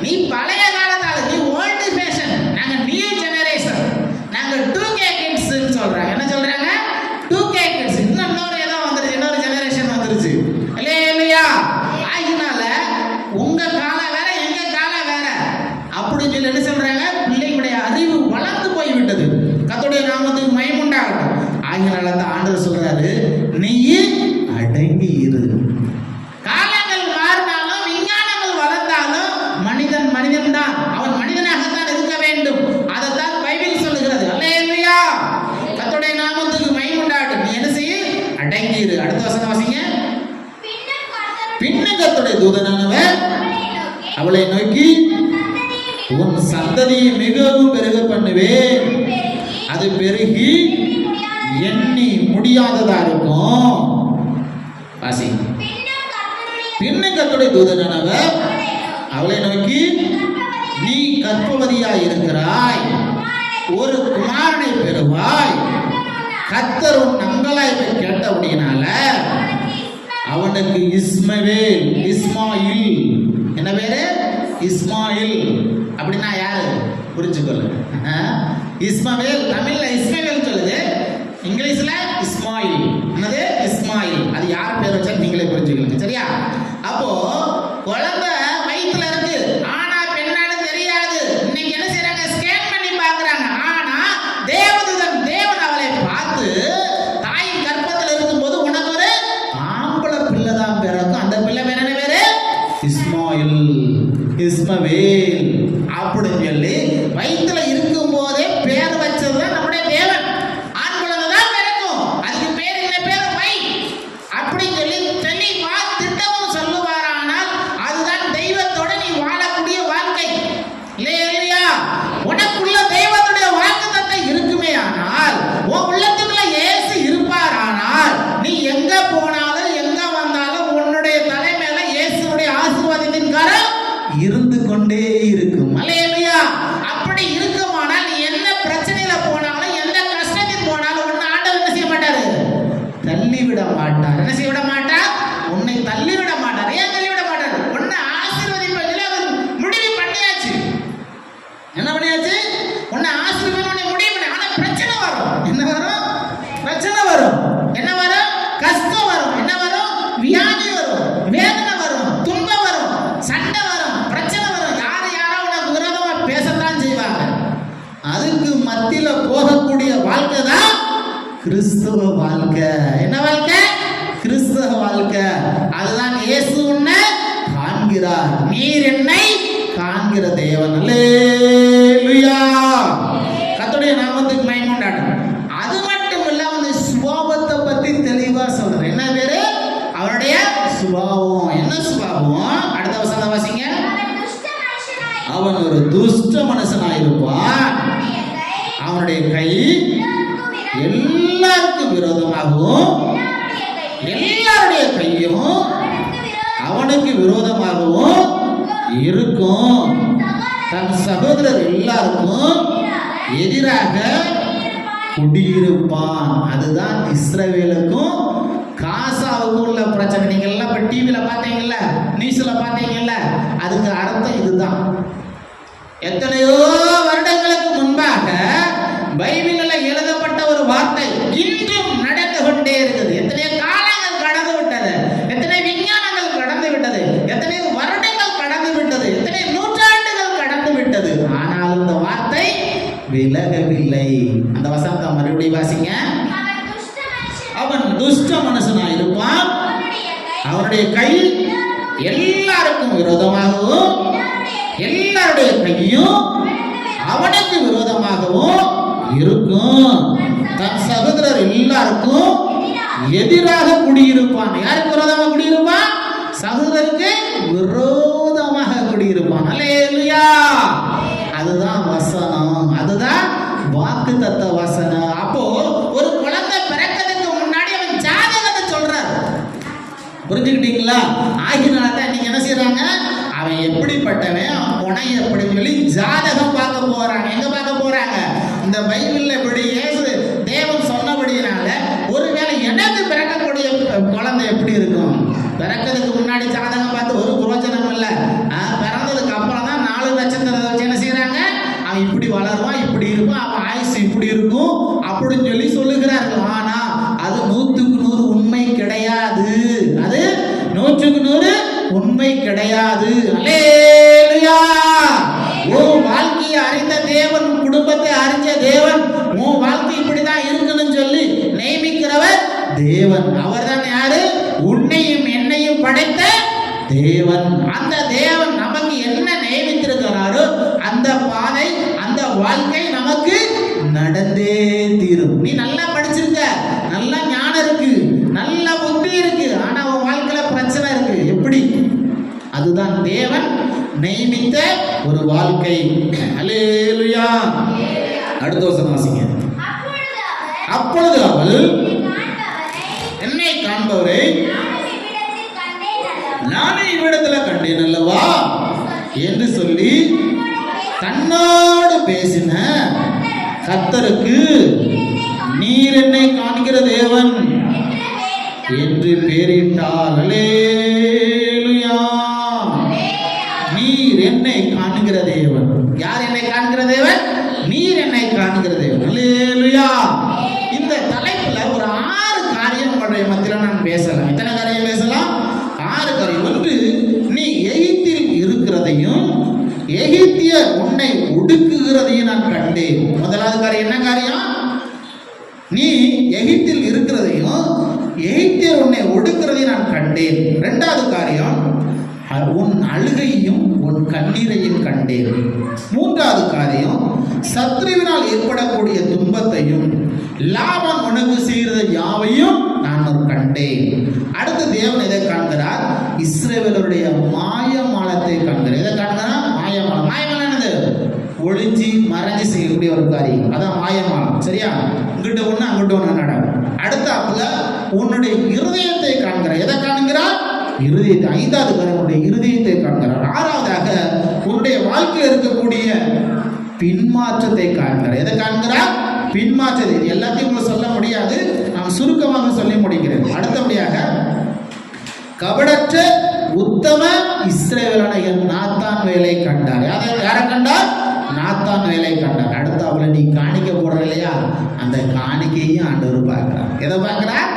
S1: நீ பழைய காலத்தால். நீ ஓல்டு ஃபேஷன். நாங்க நியூ ஜெனரேஷன். நாங்க 2K கிட்ஸ் சொல்றாங்க. என்ன சொல்றாங்க? 2K kids. இன்னொரு ஏதோ வந்துருச்சு, இன்னொரு ஜெனரேஷன் வந்துருச்சு. அல்லேலூயா. ஆகினால உங்க காலம் வேற, எங்க காலம் வேற அப்படின்னு சொல்லி என்ன சொல்றாங்க? பிள்ளைகளுடைய அறிவு வளர்ந்து போய் விட்டது. கர்த்தருடைய நாமத்துக்கு மகிமை உண்டாகட்டும். ஆகினால தான் ஆண்டவர் சொல்றாரு, நீ அடங்கி இரு. காலங்கள் மாறினாலும் விஞ்ஞானங்கள் வளர்ந்தாலும் மனிதன் மனிதன் தான். அவன் மனிதனாகத்தான் இருக்க வேண்டும். அதைத்தான் பைபிள் சொல்லுகிறது. அல்லேலூயா. கர்த்தருடைய நாமத்துக்கு மகிமை உண்டாகட்டும். நீ என்ன செய்ய? அடங்கி இரு. அடுத்த வசனம் வாசிங்க. பின்ன கர்த்தருடைய தூதனானவர் அவளை நோக்கி, உன் சந்ததியை மிகவும் பெருக பண்ணுவேன். அது பெருகி எண்ணி முடியாததா இருக்கும். வாசி. பின்ன கர்த்தருடைய தூதனானவர் அவளை நோக்கி, நீ கர்ப்பவதியாய் இருக்கிறாய், ஒரு குமாரனை பெறுவாய். கர்த்தர் உன் நங்கலாய்ப்பை கேட்ட அப்படினால அவனுக்கு இஸ்மவேல், இஸ்மாயில். என்ன பேரு? இஸ்மாயில். அப்படின்னா யாரு? புரிஞ்சுக்கொள்ளுங்க. இஸ்மவேல் தமிழ்ல இஸ்மவேல் சொல்லுது, இங்கிலீஷ்ல இஸ்மாயில். என்னது? இஸ்மாயில். அது யார் பேர் வச்சாலும் நீங்களே புரிஞ்சுக்கொள்ளுங்க. சரியா? அப்போ குழந்தை வயிற்றுல இருக்கு, ஆனா பெண்ணானு தெரியாது. இன்னைக்கு என்ன செய்யறாங்க? ஸ்கேன் பண்ணி பாக்குறாங்க. ஆனா தேவன் அவளை பார்த்து, தாயின் கர்ப்பத்தில் இருக்கும்போது உனக்கு ஒரு ஆம்பளை பிள்ளை தான் பிறக்கும். அந்த பிள்ளை பேர் என்ன பேரு? இஸ்மாயில், இஸ்மவேல் அப்படின்னு சொல்லி வயிற்றுல இருக்கும் போதே பேர் வச்சதுதான் நம்முடைய தேவன். மாட்டார். என்ன செய்ய விட மாட்டார்? உன்னை தள்ளிவிட மாட்டார். ஏன் தள்ளிவிட மாட்டார்? உன்னை ஆசீர்வதிப்பதில் அவர் முடிவு பண்ணியாச்சு. என்ன பண்ணியாச்சு? உன்னை ஆசீர்வதிப்பதை முடிவு பண்ணி. ஆனா பிரச்சனை வரும். என்ன வரும்? பிரச்சனை வரும். என்ன வரும்? கஷ்டம் வரும். என்ன வரும்? வியாதி வரும், வேதனை வரும், துன்பம் வரும், சண்டை வரும், பிரச்சனை வரும். யாரோ உனக்கு விரோதமா பேசத்தான் செய்வாங்க. அதுக்கு மத்தியில போகக்கூடிய வாழ்க்கை தான் கிறிஸ்துவ வாழ்க்கை. என்ன வாழ்க்கை? கிறிஸ்துவ வாழ்க்கை. அதுதான் இயேசு உன்னை காண்கிறார். நீர் என்னை காண்கிற தேவன். அல்லேலூயா. கர்த்தருடைய நாமத்துக்கு மகிமை உண்டாகட்டும். அது மட்டும் இல்ல, அவனுடைய சுபாவத்தை பத்தி தெளிவா சொல்றேன். என்ன பேரு? அவருடைய சுபாவம். என்ன சுபாவம்? அடுத்த வசனம் வாசிங்க. அவன் ஒரு துஷ்ட மனுஷனாயிருப்பான். அவனுடைய கை எல்லாருக்கும் விரோதமாகவும், எல்லாருடைய கையும் அவனுக்கு விரோதமாகவும் இருக்கும். தன் சகோதரர் எல்லாருக்கும் எதிராக குடியிருப்பான். அதுதான் இஸ்ரவேலுக்கும் காசாவுக்கும் உள்ள பிரச்சனை. நீங்க எல்லாம் இப்ப டிவில பாத்தீங்கல்ல, நியூஸ்ல பாத்தீங்கல்ல, அதுக்கு அர்த்தம் இதுதான். எத்தனையோ வருடங்களுக்கு முன்பாக பைபிளில் எழுதப்பட்ட ஒரு வார்த்தை இன்றும் நடந்து கொண்டே இருக்குது. எத்தனையோ காலங்கள் கடந்து விட்டது, எத்தனை விஞ்ஞானங்கள் கடந்து விட்டது, எத்தனை வருடங்கள் கடந்து விட்டது, எத்தனை நூற்றாண்டுகள் கடந்து விட்டது. ஆனால் இந்த வார்த்தை விலகவில்லை. அந்த வசனத்தை மறுபடியும் வாசிங்க. அவன் துஷ்ட மனுஷனாயிருப்பான். அவனுடைய கை எல்லாருக்கும் விரோதமாகவும், எல்லாருடைய கையும் அவனுக்கு விரோதமாகவும் இருக்கும். தன் சகோதரர் எல்லாருக்கும் எதிராக குடியிருப்பான். யாருக்கு விரோதமாக குடியிருப்பான்? சகோதரருக்கு விரோதமாக குடியிருப்பான். அல்லேலூயா. அதுதான் வசனம், அதுதான் வாக்குத்தத்த வசனம். அப்போ ஒரு குழந்தை பிறக்கிறதுக்கு முன்னாடி அவன் ஜாதகத்தை சொல்றார். புரிஞ்சுக்கிட்டீங்களா? ஆகினால்தான் நீங்க என்ன செய்யறாங்க? அவன் எப்படிப்பட்டவன், அவன் குணை எப்படி சொல்லி ஜாதகம் பார்க்க போறாங்க. எங்க பார்க்க போறாங்க? இந்த பைபிள்ல இப்படி இயேசு தேவன் சொன்னபடினால ஒருவேளை எனக்கு பிறக்கக்கூடிய குழந்தை எப்படி இருக்கும்? பிறக்கிறதுக்கு முன்னாடி ஜாதகம் பார்த்து ஒரு பிரயோஜனம் இல்லை. பிறந்ததுக்கு அப்புறம் தான் 4 நட்சத்திரத்தை வச்சு என்ன செய்யறாங்க? அவன் இப்படி வளருவான், இப்படி இருப்பான், அவன் ஆயுசு இப்படி இருக்கும் அப்படின்னு சொல்லி சொல்லுகிறார்கள். ஆனா அது 100க்கு 100 உண்மை கிடையாது. அது 100க்கு 100 உண்மை கிடையாது. அல்லேலூயா. உன் வாழ்க்கையை அறிந்த தேவன், குடும்பத்தை அறிஞ்ச தேவன், உன் வாழ்க்கை இப்படிதான் இருக்கணும்னு சொல்லி நியமிக்கிறவர் தேவன். அவர் தான் யாரு? உன்னையும் என்னையும் படைத்த தேவன். அந்த தேவன் நமக்கு என்ன நியமித்திருக்கிறாரோ அந்த பாதை, அந்த வாழ்க்கை நமக்கு நடந்தே தீரும். நீ நல்லா படிச்சிருக்க, நல்ல ஞானம் இருக்கு, நல்ல புத்தி இருக்கு, ஆனா உன் வாழ்க்கையில பிரச்சனை இருக்கு. எப்படி? அதுதான் தேவன் நியமித்த ஒரு வாழ்க்கை. அல்லேலூயா. அடுத்த வசனம் வாசிங்க. அப்பொழுது அவள் என்னை காண்பவரை நானே இவ்விடத்தில் கண்டேன் அல்லவா என்று சொல்லி தன்னோடு பேசின கர்த்தருக்கு நீர் என்னை காண்கிற தேவன் என்று பெயரிட்டாள். அல்லேலூயா. நீர் என்னை காண்கிற தேவன். யார் என்னை காண்கிற தேவன்? நீர் என்னை காண்கிற தேவன். அல்லேலூயா. இந்த தலைப்புல ஒரு 6 காரியம் உங்களுடைய மத்தியில நான் பேசலாம். எத்தனை காரியம் பேசலாம்? 6 காரியம். ஒன்று, நீ எகிப்தில் இருக்கிறதையும் எகிப்தியர் உன்னை ஒடுக்குகிறதையும் நான் கண்டேன். முதலாவது காரியம் என்ன காரியம்? நீ எகிப்தில் இருக்கிறதையும் எகிப்தியர் உன்னை ஒடுக்குறதையும் நான் கண்டேன். 2வது காரியம், உன் அழுகையும் உன் கண்ணீரையும் கண்டேன். 3வது காரியம், சத்ருவினால் ஏற்படக்கூடிய துன்பத்தையும் லாபம் உனக்கு செய்கிறது யாவையும் நான் கண்டேன். அடுத்த தேவன் எதை காண்கிறார்? இஸ்ரவேலருடைய மாயமாலத்தை காண்கிறார். எதை காண்கிறார்? மாயமாலம். மாயமாலம் என்னது? ஒளிஞ்சி மறைஞ்சி செய்யக்கூடிய ஒரு காரியம், அதான் மாயமாலம். சரியா? இங்கிட்ட ஒண்ணு அங்கிட்ட ஒண்ணு நடக்கும். அடுத்தாப்புல உன்னுடைய இருதயத்தை காண்கிறார். எதை காண்கிறார்? இருதயத்தை. 5வது காரியம், உன்னுடைய இருதயத்தை காண்கிறார். 6வதாக உன்னுடைய வாழ்க்கையில் இருக்கக்கூடிய பின்மாற்றத்தை காண்கிறார். எதை காண்கிறார்? பின்மாற்றது. இது எல்லாத்தையும் உங்களுக்கு சொல்ல முடியாது, நான் சுருக்கமாக சொல்லி முடிக்கிறேன். அடுத்தபடியாக கபடற்ற உத்தம இஸ்ரவேலனாகிய நாத்தான் வேலை கண்டார். யாரை கண்டார்? நாத்தான் வேலை கண்டார். அடுத்த அவளை நீ காணிக்க போடுற இல்லையா, அந்த காணிக்கையும் ஆண்டவர் பார்க்கிறார். எதை பார்க்கிறார்?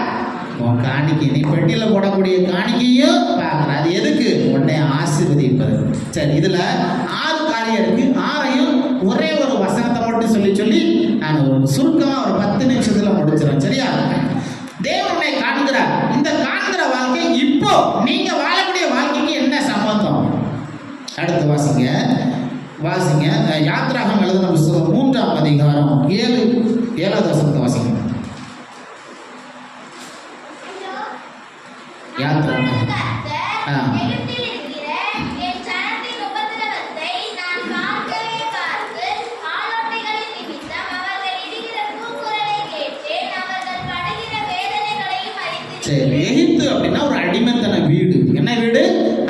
S1: உன் காணிக்கை, நீ பெட்டியில் போடக்கூடிய காணிக்கையும் பார்க்கிறார். அது எதுக்கு? உன்னை ஆசீர்வதிப்பது. சரி, இதுல 6 காரியம் இருக்கு. 6ஐயும் ஒரே ஒரு வசனத்தை மட்டும் சொல்லி நான் ஒரு சுருக்கமா ஒரு 10 நிமிஷத்துல முடிச்சிடறேன். சரியா? தேவனை காண்கிறார். இந்த காண்கிற வாழ்க்கை இப்போ நீங்க வாழக்கூடிய வாழ்க்கைக்கு என்ன சம்பந்தம்? அடுத்து வாசிங்க யாத்திராகமம் எழுதின புத்தகம் 3ஆம் அதிகாரம் 7வது வசனத்தை வாசிங்க. யாத்திராகமம் எகிப்து அப்படின்னா ஒரு அடிமைத்தன வீடு. என்ன வீடு?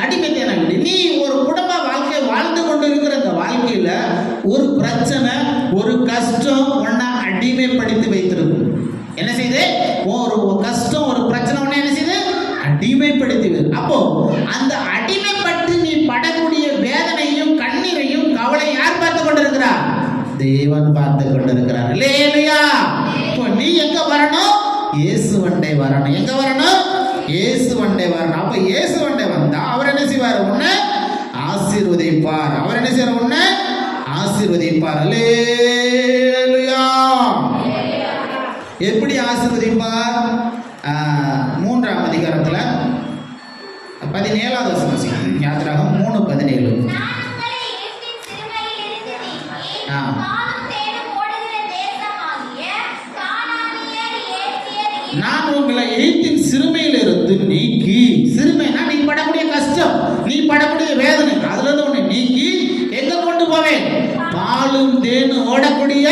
S1: அடிமைத்தன வீடு. நீ ஒரு குடும்ப வாழ்க்கை வாழ்ந்து கொண்டு இருக்கிற இந்த வாழ்க்கையில ஒரு பிரச்சனை, ஒரு கஷ்டம் உன்னை அடிமைப்படுத்தி வைத்திருக்கும். என்ன செய்யுது? ஒரு கஷ்டம், ஒரு பிரச்சனை உன்னை என்ன செய்யுது? அடிமைப்படுத்தி. அப்போ அந்த அடிமைப்பட்டு நீ படக்கூடிய வேதனையும் கண்ணீரையும் கவலை யார் பார்த்து கொண்டிருக்கிறார்? தேவன் பார்த்து கொண்டிருக்கிறார். இல்லையா? இப்போ நீ எங்க வரணும்? இயேசு வண்டை வரணும். எங்க வரணும்? இயேசு வண்டை வரணும். அப்ப இயேசு வண்டை வந்தா அவர் என்ன செய்வார்? உன்னை ஆசீர்வதிப்பார். அவர் என்ன செய்வார்? உன்னை ஆசீர்வதிப்பார். அல்லேலூயா. எப்படி ஆசீர்வதிப்பார்? 3ஆம் அதிகாரத்துல 17வது வசனம். யாத்திராகமம் 3:17. நான் உங்களை எகிப்தின் சிறுமையிலிருந்து நீக்கி, சிறுமைனா நீ படக்கூடிய கஷ்டம், நீ படக்கூடிய வேதனை, அதுல இருந்து உன்னை நீக்கி எங்க கொண்டு போவேன்? பாலும் தேனும் ஓடக்கூடிய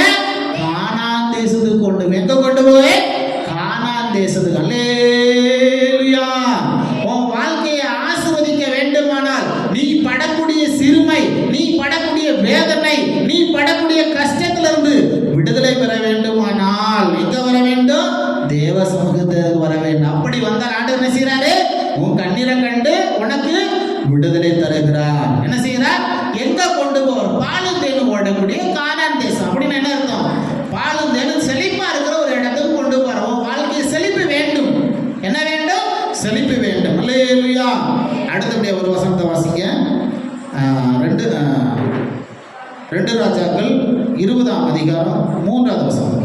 S1: கானான் தேசத்துக்கு கொண்டு. எங்க கொண்டு போவேன்? கானான் தேசத்துக்கு. அல்லேலூயா. உன் வாழ்க்கையை ஆசீர்வதிக்க வேண்டுமானால் நீ படக்கூடிய சிறுமை, நீ படக்கூடிய வேதனை, நீ படக்கூடிய கஷ்டத்திலிருந்து விடுதலை பெற வேண்டுமானால் எங்க வர வேண்டும்? தேவ சமூகத்துக்கு வர வேண்டும். அப்படி வந்தால் ஆண்டவர் என்ன செய்யறாரு? உன் கண்ணீரை கண்டு உனக்கு விடுதலை தருகிறார். என்ன செய்யறார்? எங்க கொண்டு போவார்? பாலும் தேனும் ஓடக்கூடிய கானான் தேசம். அப்படின்னு என்ன அர்த்தம்? பாலும் தேனும் செழிப்பா இருக்கிற ஒரு இடத்துக்கு கொண்டு போற. உன் வாழ்க்கையை செழிப்பு வேண்டும். என்ன வேண்டும்? செழிப்பு வேண்டும். அல்லேலூயா. அடுத்தபடியா ஒரு வசனத்தை வாசிங்க. 2 ராஜாக்கள் 20ஆம் அதிகாரம் 3வது வசனம்.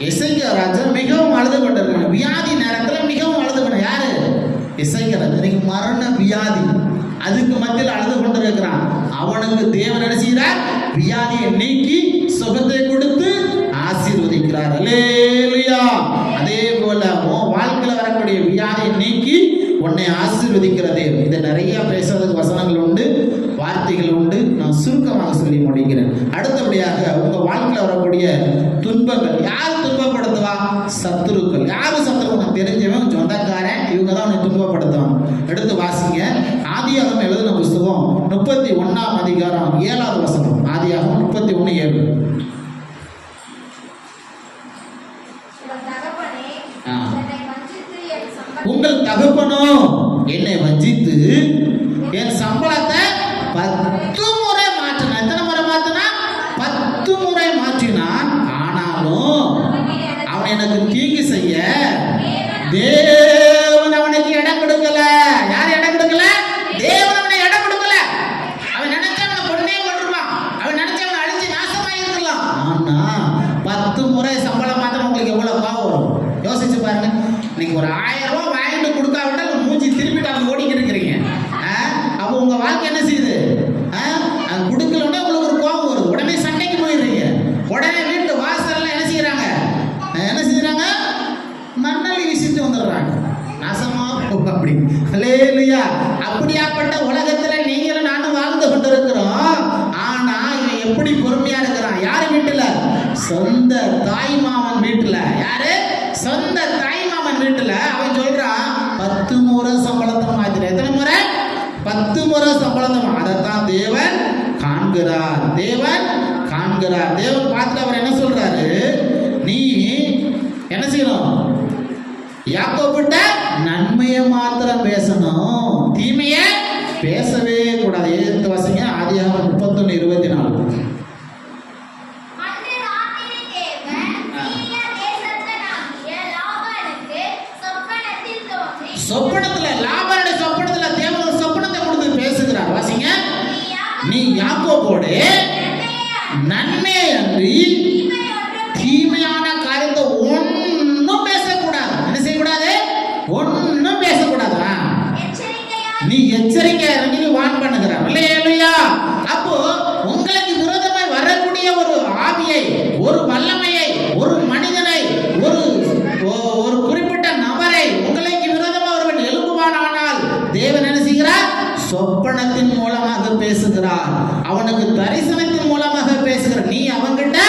S1: எசேக்கியா ராஜா மிகவும் அழுது கொண்டிருக்காங்க. வியாதி நேரத்தில் மிகவும் அழுது கொண்ட. யாரு? எசேக்கியா ராஜா. இன்னைக்கு மரண வியாதி, அதுக்கு மத்தியில் அழுது கொண்டிருக்கிறான். அவனுக்கு தேவன் என்ன செய்கிறார்? வியாதியை நீக்கி சுகத்தை கொடுத்து ஆசீர்வதிக்கிறார். அல்லேலூயா. அதே போல உன் வாழ்க்கையில் வரக்கூடிய வியாதியை நீக்கி உன்னை ஆசீர்வதிக்கிறது. இதை நிறைய பேசுறதுக்கு வசனங்கள் உண்டு, வார்த்தைகள் உண்டு. நான் சுருக்கமாக சொல்லி முடிக்கிறேன். அடுத்தபடியாக உங்க வாழ்க்கையில் வரக்கூடிய துன்பங்கள் யார் துன்பப்படுத்துவா? சத்துருக்கள். யாரு சத்துருக்கள்? தெரிஞ்சவன், சொந்தக்காரன், இவங்க தான் உன்னை துன்பப்படுத்துவாங்க. எடுத்து வாசிங்க. ஆதியாகமம் எழுதின புத்தகம் 31ஆம் அதிகாரம் 7வது வசனம். ஆதியாகமம் 31:7. உங்கள் தகப்பனோ என்னை வஞ்சித்து என் சம்பளத்தை 10 முறை மாற்றினான். எத்தனை முறை மாற்றினான்? 10 முறை மாற்றினான். ஆனாலும் அவன் எனக்கு தீங்கு செய்ய தேவன் அவனுக்கு இடம் கொடுக்கல. யார் இடம் கொடுக்கல? தேவன் அவனை இடம் கொடுக்கல. அவன் நினைச்சவனை பொண்ணே கொண்டிருப்பான். அவன் நினைச்சவனை அழிஞ்சு நாசமாயிருக்கலாம். ஆனா 10 முறை சம்பளம் மாத்திரம் உங்களுக்கு எவ்வளவு கோவம் வரும்? யோசிச்சு பாருங்க. இன்னைக்கு ஒரு 1000 ரூபாய் வாங்கிட்டு கொடுக்காவிட்டால் மூஞ்சி திருப்பிட்டு அவங்க ஓடிக்கிட்டு இருக்கிறீங்க. அப்போ உங்க வாழ்க்கை என்ன செய்யுது? அது கொடுக்கலன்னா உங்களுக்கு ஒரு கோபம் வருது. உடனே சண்டைக்கு போயிடுறீங்க. உடனே வீட்டு வாசல்ல என்ன செய்யறாங்க? மண்ணலி வீசிட்டு வந்துடுறாங்க. நாசமா அப்படி. அல்லேலூயா. அப்படியாப்பட்ட உலகத்துல நீங்களும் நானும் வாழ்ந்து கொண்டிருக்கிறோம். ஆனா இவன் எப்படி சொந்த தாய் மாமன் வீட்டுல, யாரு? சொந்த தாய் மாமன் வீட்டுல அவன் சொல்றான் 10 முறை சம்பளத்தை மாத்திர. எத்தனை முறை? 10 முறை சம்பளத்தை. அதைத்தான் தேவன் காண்கிறார். தேவன் காண்கிறார். தேவன் பார்த்துட்டு அவர் என்ன சொல்றாரு? நீ என்ன செய்யணும்? யாக்கோபிட்ட நன்மையை மாத்திரம் பேசணும், தீமைய பேசவே கூடாது. ஏத்து வாசிங்க ஆதியாகமம் 31:24. சொப்பனத்துல லாபானுடைய சொப்பனத்துல தேவன் ஒரு சொப்பனத்தை கொடுத்து பேசுகிறார். வாசிங்க. நீ யாக்கோபோடு நன்மை அன்றி தீமையான காரியத்தை ஒன்னும் பேசக்கூடாது. என்ன செய்யக்கூடாது? ஒன்னும் பேசக்கூடாது. நீ எச்சரிக்கை இறங்கி வான் பண்ணுகிறார். இல்லையா? அப்போ உங்களுக்கு விரோதமாய் வரக்கூடிய ஒரு ஆவியை, ஒரு வல்லமையை, ஒரு மனிதனை, ஒரு குறிப்பிட்ட நபரை உங்களுக்கு விரோதமாக ஒருவன் எழுப்புவானால் தேவன் என்ன செய்கிறார்? சொப்பனத்தின் மூலமாக பேசுகிறார். அவனுக்கு தரிசனத்தின் மூலமாக பேசுகிறார். நீ அவன்கிட்ட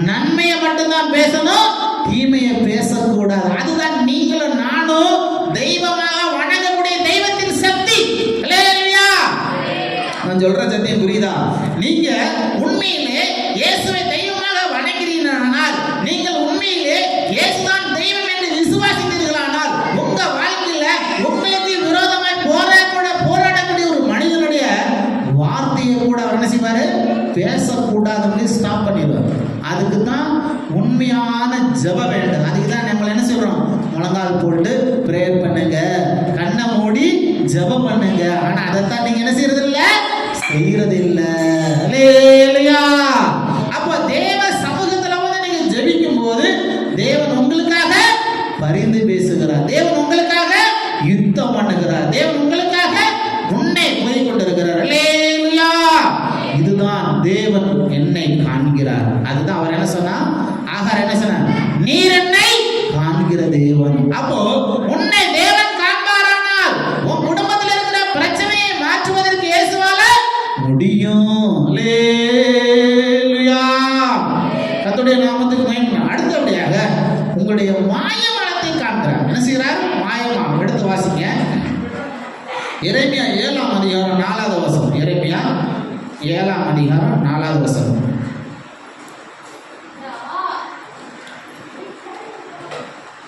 S1: நன்மையை மட்டும்தான் பேசணும், தீமையை பேசக்கூடாது. அதுதான் நீங்களும் நானும் தெய்வமாக வணங்கக்கூடிய தெய்வத்தின் சக்தி. அல்லேலூயா. நான் சொல்ற சத்தியம் புரியுதா? நீங்க உண்மையிலே இயேசுவை தெய்வமாக வணங்குகிறீர்களானால், நீங்கள் உண்மையிலே இயேசுதான் தெய்வம் என்று விசுவாசிக்கிறீர்களானால், உங்க வாழ்க்கையில உங்களுக்கு விரோதமாய் போராடக்கூடிய ஒரு மனிதனுடைய வார்த்தையை கூட அவர் என்ன செய்வாரு? பேசக்கூடாதுன்னு ஸ்டாப் பண்ணிடுவார். அதுக்கு தான் உண்மையான ஜெபம் வேண்டும். அதுக்கு தான் நம்ம என்ன சொல்றோம்? முழங்கால் போட்டு பிரேயர் பண்ணுங்க, கண்ணை மூடி ஜெபம் பண்ணுங்க. ஆனா அதைத்தான் நீங்க என்ன செய்யறது இல்ல, செய்யறது இல்ல. அல்லேலூயா. அப்போ தேவ சமூகத்துல வந்து நீங்க ஜெபிக்கும் போது தேவன் உங்களுக்காக பரிந்து பேசுகிறார். தேவன் உங்களுக்காக யுத்தம் பண்ணுகிறார். தேவன் உங்களுக்காக முன்னே போய் கொண்டிருக்கிறார். அல்லேலூயா. இதுதான் தேவன் என்னை காண்கிறார். அதுதான் அவர் என்ன சொன்னா? ஆகார் என்ன சொன்னார்? நீர் என்னை காண்கிற தேவன். அப்போ உன்னை தேவன் காண்பாரானால் உன் குடும்பத்தில் இருக்கிற பிரச்சனையை மாற்றுவதற்கு இயேசுவால முடியும். அல்லேலூயா. கர்த்தருடைய நாமத்துக்கு மகிமை. அடுத்தபடியாக உங்களுடைய மாயமானத்தை காண்கிறார். என்ன செய்கிறார்? மாயமானம். எடுத்து வாசிங்க. எரேமியா 7ஆம் அதிகாரம் 4வது வசனம். எரேமியா 7ஆம் அதிகாரம் 4வது வசனம்.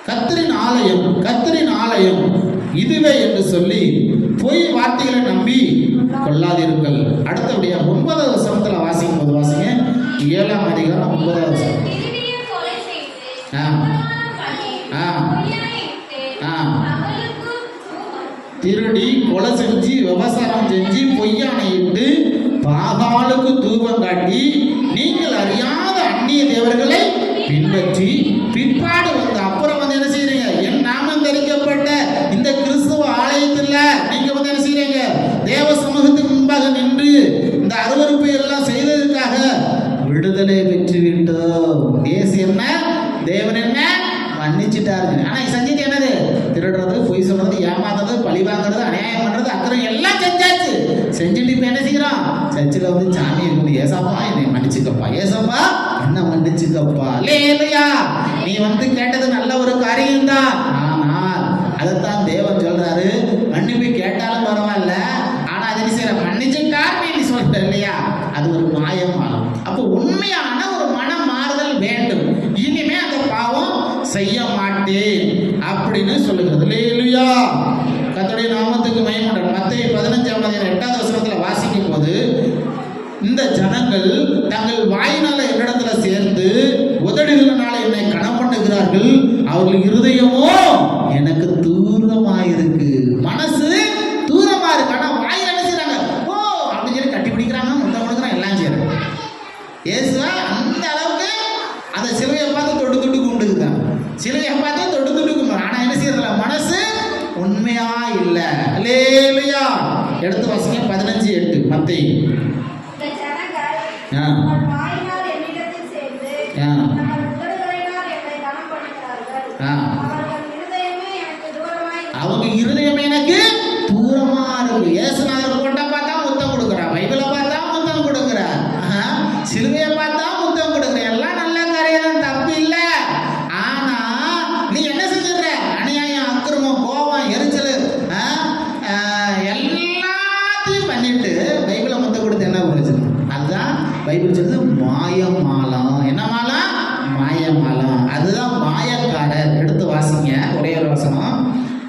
S1: கர்த்தரின் ஆலயம் இதுவே என்று சொல்லி பொய் வார்த்தைகளை நம்பி கொள்ளாதீர்கள். அடுத்தபடியா 9வது வசனத்துல வாசிக்கும் போது வாசிங்க. 7ஆம் அதிகாரம் 9வது வசனம். திருடி கொலை செஞ்சு விபசாரம் செஞ்சு பொய்யானையிட்டு பாகாலுக்கு தூபம் காட்டி நீங்கள் அறியாத அந்நிய தேவர்களை பின்பற்றி பிற்பாடு வந்து அப்புறம் வந்து என்ன செய்யறீங்க? என் நாமம் தரிக்கப்பட்ட இந்த கிறிஸ்துவ ஆலயத்தில் நீங்க வந்து என்ன செய்யறீங்க? தேவ சமூகத்துக்கு முன்பாக நின்று இந்த அருவருப்பை எல்லாம் செய்ததற்காக விடுதலை பெற்று விட்டோம். தேசம் என்ன? தேவன் என்ன? மன்னிச்சுட்டாரு. ஆனா செஞ்சது என்னது? திருடுறது, பொய் சொல்றது, ஏமாத்துறது, பழி வாங்குறது, அநியாயம் பண்றது, அக்கறம் எல்லாம் செஞ்சாச்சு. செஞ்சுட்டு இப்ப என்ன செய்யறோம்? சர்ச்சில் வந்து சாமி இருக்குது. ஏசாப்பா என்னை மன்னிச்சுக்கப்பா, ஏசாப்பா என்ன மன்னிச்சுக்கப்பா. இல்லையா? நீ வந்து கேட்டது நல்ல ஒரு காரியம் தான். ஆனால் அதைத்தான் தேவன் சொல்றாரு, மன்னிப்பு கேட்டாலும் பரவாயில்ல, ஆனா அதை செய்யற மன்னிச்சுட்டார் நீ சொல்ற இல்லையா? அது ஒரு மாயமாகும். அப்போ உண்மையான ஒரு மனம் மாறுதல் வேண்டும். இனிமே அந்த பாவம் செய்ய மாட்டேன் அப்படின்னு சொல்லுகிறது. அல்லேலூயா. கர்த்தருடைய நாமத்துக்கு மகிமை. மத்தேயு 15ஆம் அதிகாரம் 8வது வசனத்துல வாசிக்கும் போது, இந்த ஜனங்கள் தங்கள் வாயினால என்னிடத்துல சேர்ந்து உதடுகளினால என்னை கனம் பண்ணுகிறார்கள், அவர்கள் இருதயமோ எனக்கு தூரமாயிருக்கு. மனசு தூரமா இருக்கு, ஆனா வாயில் என்ன செய்யறாங்க? ஓ அப்படின்னு சொல்லி கட்டி பிடிக்கிறாங்க, முத்தம் கொடுக்குறாங்க, எல்லாம் செய்யறாங்க. இயேசுவா அந்த அளவுக்கு அந்த சிலுவையை பார்த்து தொட்டு தொட்டு கும்பிட்டுக்குதான். சிலுவையை பார்த்து தொட்டு தொட்டு கும்பிடு. ஆனா என்ன செய்யறதில்ல? மனசு உண்மையா இல்ல. அல்லேலூயா. எடுத்து வாசிங்க 15:8 மத்தேயு. அவங்க இருதயமே எனக்கு தூரமா இருக்கு. இயேசுநாதர் கொண்ட பார்த்தா முத்தம் கொடுக்குறா, பைபிளை பார்த்தா முத்தம் கொடுக்குறா, சிலுவையை பார்த்தா முத்தம் கொடுக்குறா, எல்லாம் நல்ல காரியம் வாசிங்க, ஒரே ஒரு வசனம்,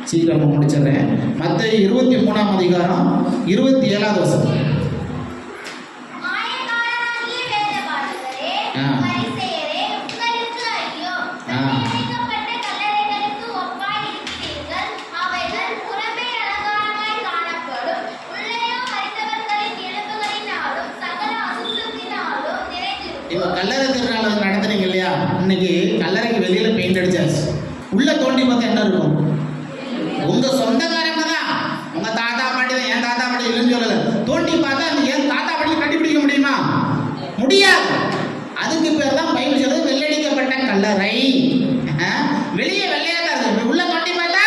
S1: சீக்கிரமா முடிச்சிடுறேன். மத்தேயு 23ஆம் அதிகாரம் 27வது வசனம். இப்போ கல்லறை திருநாள் நடத்துறீங்க இல்லையா, இன்னைக்கு கல்லறைக்கு வெளியில பெயிண்ட் அடிச்சாச்சு. உள்ள தோண்டி பார்த்தா என்ன இருக்கும்? உங்க சொந்தக்காரங்க தான், உங்க தாத்தா பாட்டி தான். என் தாத்தா பாட்டி இல்லைன்னு சொல்லல. தோண்டி பார்த்தா என் தாத்தா பாட்டி கண்டுபிடிக்க முடியுமா? முடியாது. அதுக்கு பேர் தான் பைபிள் சொல்றது வெள்ளடிக்கப்பட்ட கல்லறை. வெளியே வெள்ளையா தான் இருக்கு, உள்ள தோண்டி பார்த்தா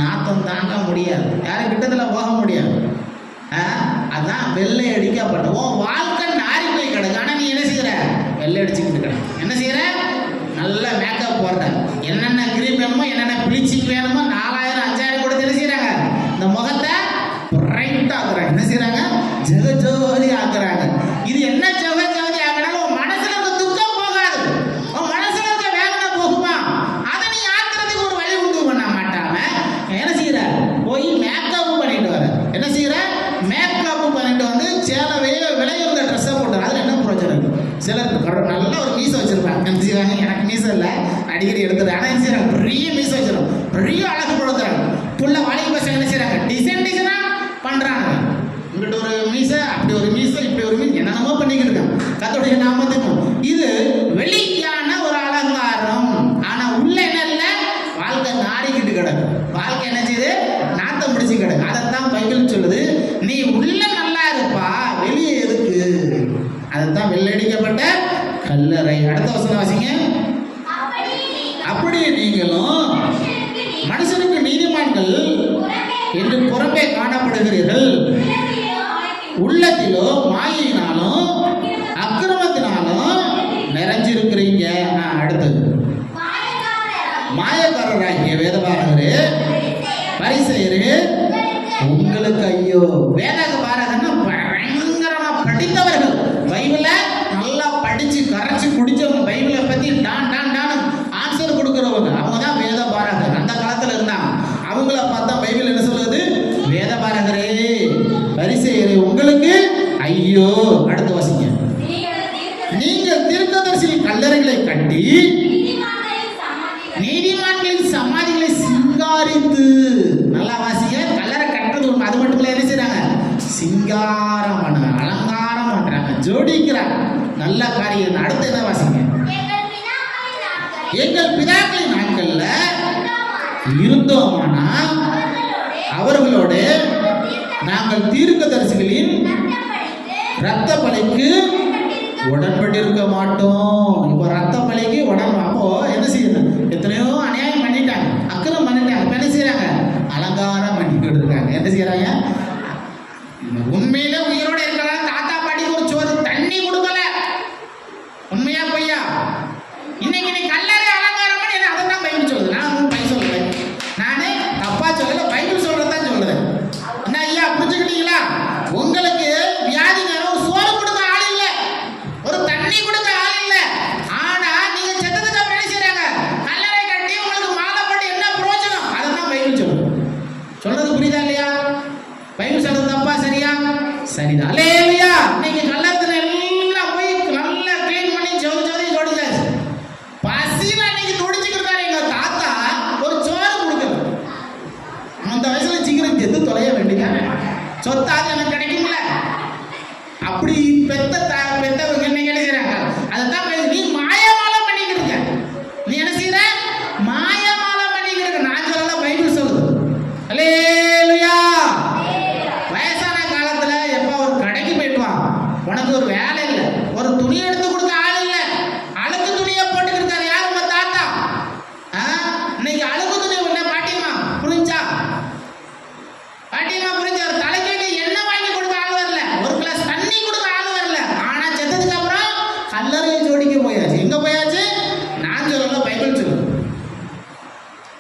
S1: நாத்தம் தாங்க முடியாது, யாரும் கிட்டத்துல போக முடியாது. அதான் வெள்ளை அடிக்கப்பட்ட. உன் வாழ்க்கை நாரி போய் கிடக்கு, ஆனா நீ என்ன செய்யற? வெள்ளை அடிச்சுக்கிட்டு கிடக்கு. என்ன செய்யற? நல்ல மேக்கப் போடுற, என்னென்ன கிரீம் வேணுமோ, என்னென்ன பிளீச்சிங் வேணுமோ 4000 5000 கொடுத்து என்ன செய்யறாங்க? இந்த முகத்தை பிரைட் ஆக்குறாங்க. என்ன செய்யறாங்க? ஜெகஜோதி ஆக்குறாங்க. இது என்ன ஜெகஜோதி ஆக்குறாங்க? உன் மனசுல இருக்க துக்கம் போகாது, உன் மனசுல இருக்க வேதனை போகுமா? அதை நீ ஆக்குறதுக்கு ஒரு வழி உண்டு பண்ண மாட்டாம என்ன செய்யற? போய் மேக்கப் பண்ணிட்டு வர. என்ன செய்யற? மேக்கப் பண்ணிட்டு வந்து சேலவே விலையுந்த ட்ரெஸ்ஸை போட்டு, அதில் என்ன பிரச்சனை இருக்கு? சிலர் நல்ல ஒரு மீசை வச்சிருப்பாங்க, என்ன செய்வாங்க? எனக்கு மீசை இல்லை, அடிக்கடி எடுத்துரு. ஆனால் என்ன செய்யறாங்க? பெரிய மீசை வச்சிடும், பெரிய அழகு படுத்துறாங்க. புள்ள வாலிப பசங்க என்ன செய்யறாங்க? டிசைன் டிசைனா பண்றாங்க. இங்கிட்ட ஒரு மீசை, அப்படி ஒரு மீசை, இப்படி ஒரு மீசை, என்னென்னமோ பண்ணிக்கிட்டு இருக்காங்க. கர்த்தருடைய நாமத்துக்கும் இது வெளியான ஒரு அலங்காரம். ஆனா உள்ள என்ன இல்லை? வாழ்க்கை நாடிக்கிட்டு கிடக்கு. வாழ்க்கை என்ன செய்யுது? நாத்தம் பிடிச்சு கிடக்கு. அதைத்தான் பைபிள் சொல்லுது, நீ உள்ள நல்லா இருப்பா, வெளியே எதுக்கு? அதைத்தான் வெள்ளடிக்கப்பட்ட கல்லறை. அடுத்த வசனம் வாசிங்க. அப்படி நீங்களும் மனுஷனுக்கு நீதிமான்கள் என்று புறம்பே காணப்படுகிறீர்கள், உள்ளத்திலோ மாயினாலும் அக்கிரமத்தினாலும் நிறைஞ்சிருக்கிறீங்க. அடுத்தது, மாயக்காரராகிய வேதபாரகரே பரிசேயரே உங்களுக்கு ஐயோ. வேதபாரகன்னா பயங்கரமா படித்தவர்கள், பைபிளை நல்லா படிச்சு கரைச்சு குடிச்சவங்க, பைபிளை பத்தி டான் டான் டான் ஆன்சர் கொடுக்கிறவங்க, அவங்க தான் வேதபாரகர். அந்த காலத்துல இருந்தாங்க. அவங்கள பார்த்தா பைபிள் என்ன சொல்லுது? வேதபாரகரே பரிசேயரே உங்களுக்கு ஐயோ. அடுத்து வாசிங்க. நீங்கள் தீர்க்கதரிசி கல்லறைகளை கட்டி நீதிமான்களின் சமாதிகளை சிங்காரித்து. நல்லா வாசிங்க. கல்லறை கட்டுறது அது மட்டும் இல்ல, என்ன செய்யறாங்க? சிங்காரம் பண்ணாங்க, அலங்காரம் பண்றாங்க, ஜோடிக்கிறாங்க. நல்ல காரியம். அடுத்து என்ன வாசிங்க? எங்கள் பிதாக்களின் நாட்கள்ல இருந்தோமானா அவர்களோடு நாங்கள் தீர்க்கதரிசிகளின் இரத்த பலிக்கு உடன்பட்டிருக்க மாட்டோம். இப்போ ரத்த பலிக்கு அப்போ என்ன செய்யணும்? எத்தனையோ அநியாயம் பண்ணிட்டாங்க, அக்கிரம் பண்ணிட்டாங்க. என்ன செய்யறாங்க? அலங்காரம் பண்ணிக்கிட்டு இருக்காங்க. என்ன செய்யறாங்க? உண்மையில உயிரோட இருக்கலாம். தாத்தா பாட்டிக்கு ஒரு சோறு தண்ணி கொடுக்கல. உண்மையா பொய்யா? இன்னைக்கு நீ கல்லறை அலங்காரம் பண்ணி அதை தான் பைபிள் சொல்லுது. நான் ஒன்றும் பை சொல்லலை, நானே தப்பா சொல்லல, பைபிள் சொல்றதான் சொல்லுறேன். என்ன ஐயா, புரிஞ்சுக்கிட்டீங்களா? உங்களுக்கு வியாதி நேரம் சோறு கொடுக்க ஆள் இல்லை, ஒரு தண்ணி கொடுக்க ஆள் இல்லை. ஆனா நீங்க செத்ததுக்கு அப்புறம் என்ன செய்யறாங்க? கல்லறை கட்டி உங்களுக்கு மாலை போட்டு என்ன பிரயோஜனம்? அதான் பைபிள் சொல்லுது. சொல்றது புரியுதா இல்லையா? பைபிள் சொல்றது தப்பா சரியா? சரிதான். அல்லேலூயா. இன்னைக்கு கல்லறத்துல எல்லாம் போய் நல்லா க்ளீன் பண்ணி ஜோதி ஜோடிச்சாச்சு. பசியில இன்னைக்கு துடிச்சுக்கிட்டு இருக்காரு எங்க தாத்தா, ஒரு சோறு கொடுக்கல. அந்த வயசுல சீக்கிரம் செத்து தொலைய வேண்டியதானே, சொத்தாவது எனக்கு கிடைக்கும்ல. அப்படி பெத்தவங்க என்ன செய்யறாங்க? அதைத்தான் நீ மாயமாலம் பண்ணிக்கிட்டு இருக்க. நீ என்ன செய்யற? மாயமாலம் பண்ணிக்கிட்டு இருக்க. நான் சொல்லல, பைபிள் சொல்லுது. அல்லேலூயா. வயசான காலத்துல எப்ப ஒரு கடைக்கு போயிட்டு வா, உனக்கு ஒரு வேலை இல்லை, ஒரு துணி எடுத்து கொடுக்க ஆள் இல்லை, அழுக்கு துணியை போட்டுக்கிட்டு இருக்காரு. யார்? உங்க தாத்தா. இன்னைக்கு அழுக்கு துணி இல்லை. பாட்டியம்மா புரிஞ்சா? பாட்டியம்மா புரிஞ்சா? ஒரு தலைக்கேட்டு எண்ணெய் வாங்கி கொடுக்க ஆள் வரல, ஒரு கிளாஸ் தண்ணி கொடுக்க ஆள் வரல. ஆனா செத்ததுக்கு அப்புறம் கல்லறையை ஜோடிக்க போயாச்சு. எங்க போயாச்சு? நான் சொல்லல, பைபிள் சொல்லு.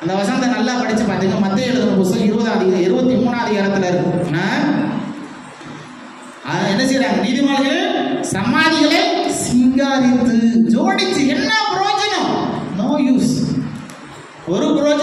S1: அந்த வசனத்தை நல்லா படிச்சு பாத்தீங்க. மத்தேயு எழுதின புத்தகம் 23ஆம் அதிகாரத்துல இருக்கு. என்ன செய்யறாங்க? நீதிமான்கள் சமாதிகளை சிங்காரித்து ஜோடிச்சு. என்ன பிரயோஜனம்? No use. ஒரு பிரயோஜனம்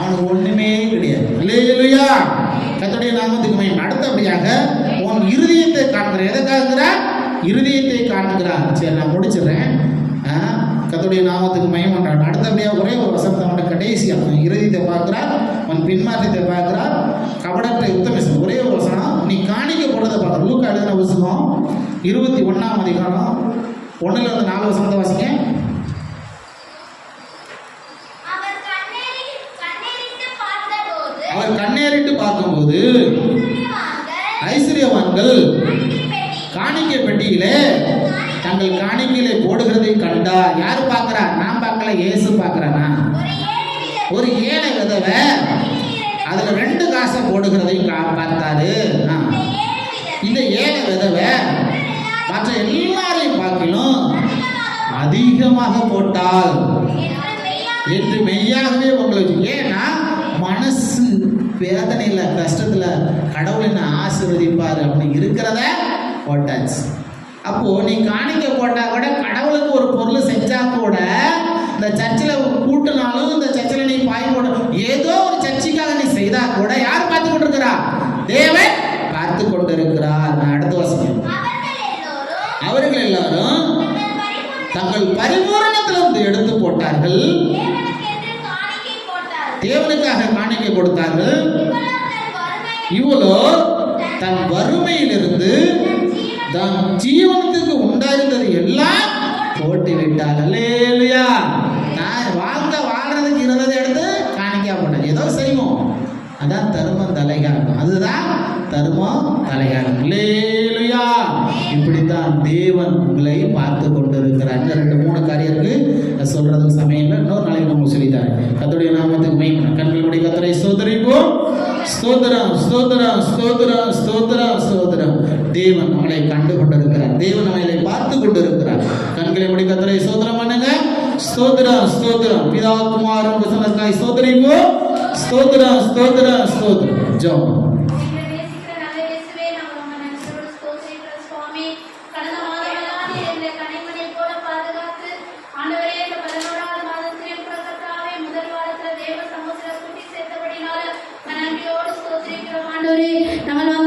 S1: அவனுக்கு ஒண்ணுமே கிடையாது. அல்லேலூயா. கர்த்தருடைய நாமத்துக்கு மகிமை. அடுத்தபடியாக உன் இருதயத்தை காண்கிறார். எதற்காக? இருதயத்தை காண்கிறார். சரி, நான் முடிச்சிடுறேன். கர்த்தருடைய நாமத்துக்கு மகிமை பண்றான். அடுத்தபடியாக ஒரே ஒரு வசனத்தை அவனோட கடைசியாக இருதயத்தை பார்க்கிறார், உன் பின்மாற்றத்தை பார்க்கிறார், கபடத்தை உத்தம. ஒரே ஒரு வசனம், நீ காணிக்க போடுறதை பார்க்குற. லூக்கா எழுதின வசனம் 21ஆம் அதிகாரம் 1-4 வசனத்தை வாசிங்க. அவர் கண்ணேறிட்டு பார்க்கும்போது ஐஸ்வர்யவான்கள் காணிக்கை பெட்டியிலே தங்கள் காணிக்கையிலே போடுகிறதை கண்டா. யாரு பார்க்கிறா? நான் பார்க்கல, இயேசு பார்க்கிறானா? ஒரு ஏழை விதவை அதுல 2 காசை போடுகிறதையும் பார்த்தாரு. இந்த ஏழை விதவை மற்ற எல்லாரையும் பார்க்கணும் அதிகமாக போட்டால் என்று மெய்யாகவே உங்களுக்கு. ஏன்னா மனசு வேதனையில கஷ்டத்துல கடவுள் என்ன ஆசீர்வதிப்பாரு அப்படின்னு இருக்கிறத போட்டாச்சு. அப்போ நீ காணிக்க போட்டா கூட, கடவுளுக்கு ஒரு பொருள் செஞ்சா கூட, இந்த சர்ச்சில் கூட்டினாலும் இந்த சர்ச்சில் நீ பாய் போட, ஏதோ ஒரு சர்ச்சைக்காக நீ செய்தா கூட யார் பார்த்து கொண்டிருக்கிறா? தேவன் பார்த்து கொண்டிருக்கிறார். நான் அடுத்த வாசிக்கிறேன். அவர்கள் எல்லாரும் தங்கள் பரிபூரணத்திலிருந்து எடுத்து போட்டார்கள், தேவனுக்காக காணிக்கை கொடுத்தார்கள். இவளோ தன் வறுமையிலிருந்து தன் ஜீவனத்துக்கு உண்டாயிருந்தது எல்லாம் போட்டு விட்டாள். அல்லேலூயா. நான் வாழ்றதுக்கு இருந்ததை எடுத்து காணிக்கா போட்டேன். ஏதோ செய்வோம், அதான் தர்மம் தலைகாக்கும். அதுதான் தர்மம் தலைகாக்கும். அல்லேலூயா. இப்படித்தான் தேவன் உங்களை பார்த்து கொண்டிருக்கிறார். 2-3 காரியம் இருக்கு, சொல்றதுக்கு சமயம் இல்லை. இன்னொரு நாளைக்கு நம்ம சொல்லித்தாரு. கர்த்தருடைய நாமத்துக்கு மகிமை. கண்களுடைய கர்த்தரை ஸ்தோத்திரிப்போம். ஸ்தோத்திரம், ஸ்தோத்திரம், ஸ்தோத்திரம், ஸ்தோத்திரம், ஸ்தோத்திரம். தேவன் நம்மளை கண்டு கொண்டிருக்கிறார். தேவன் நம்மளை பார்த்து கொண்டிருக்கிறார். கண்களை முடி கர்த்தரை ஸ்தோத்திரம் பண்ணுங்க. ஸ்தோத்திரம், ஸ்தோத்திரம். பிதா குமாரன் பரிசுத்தாவியானவரை ஸ்தோத்திரிப்போம். ஸ்தோத்திரம், ஸ்தோத்திரம், ஸ்தோத்திரம். ஜெபம்.
S2: நம்ம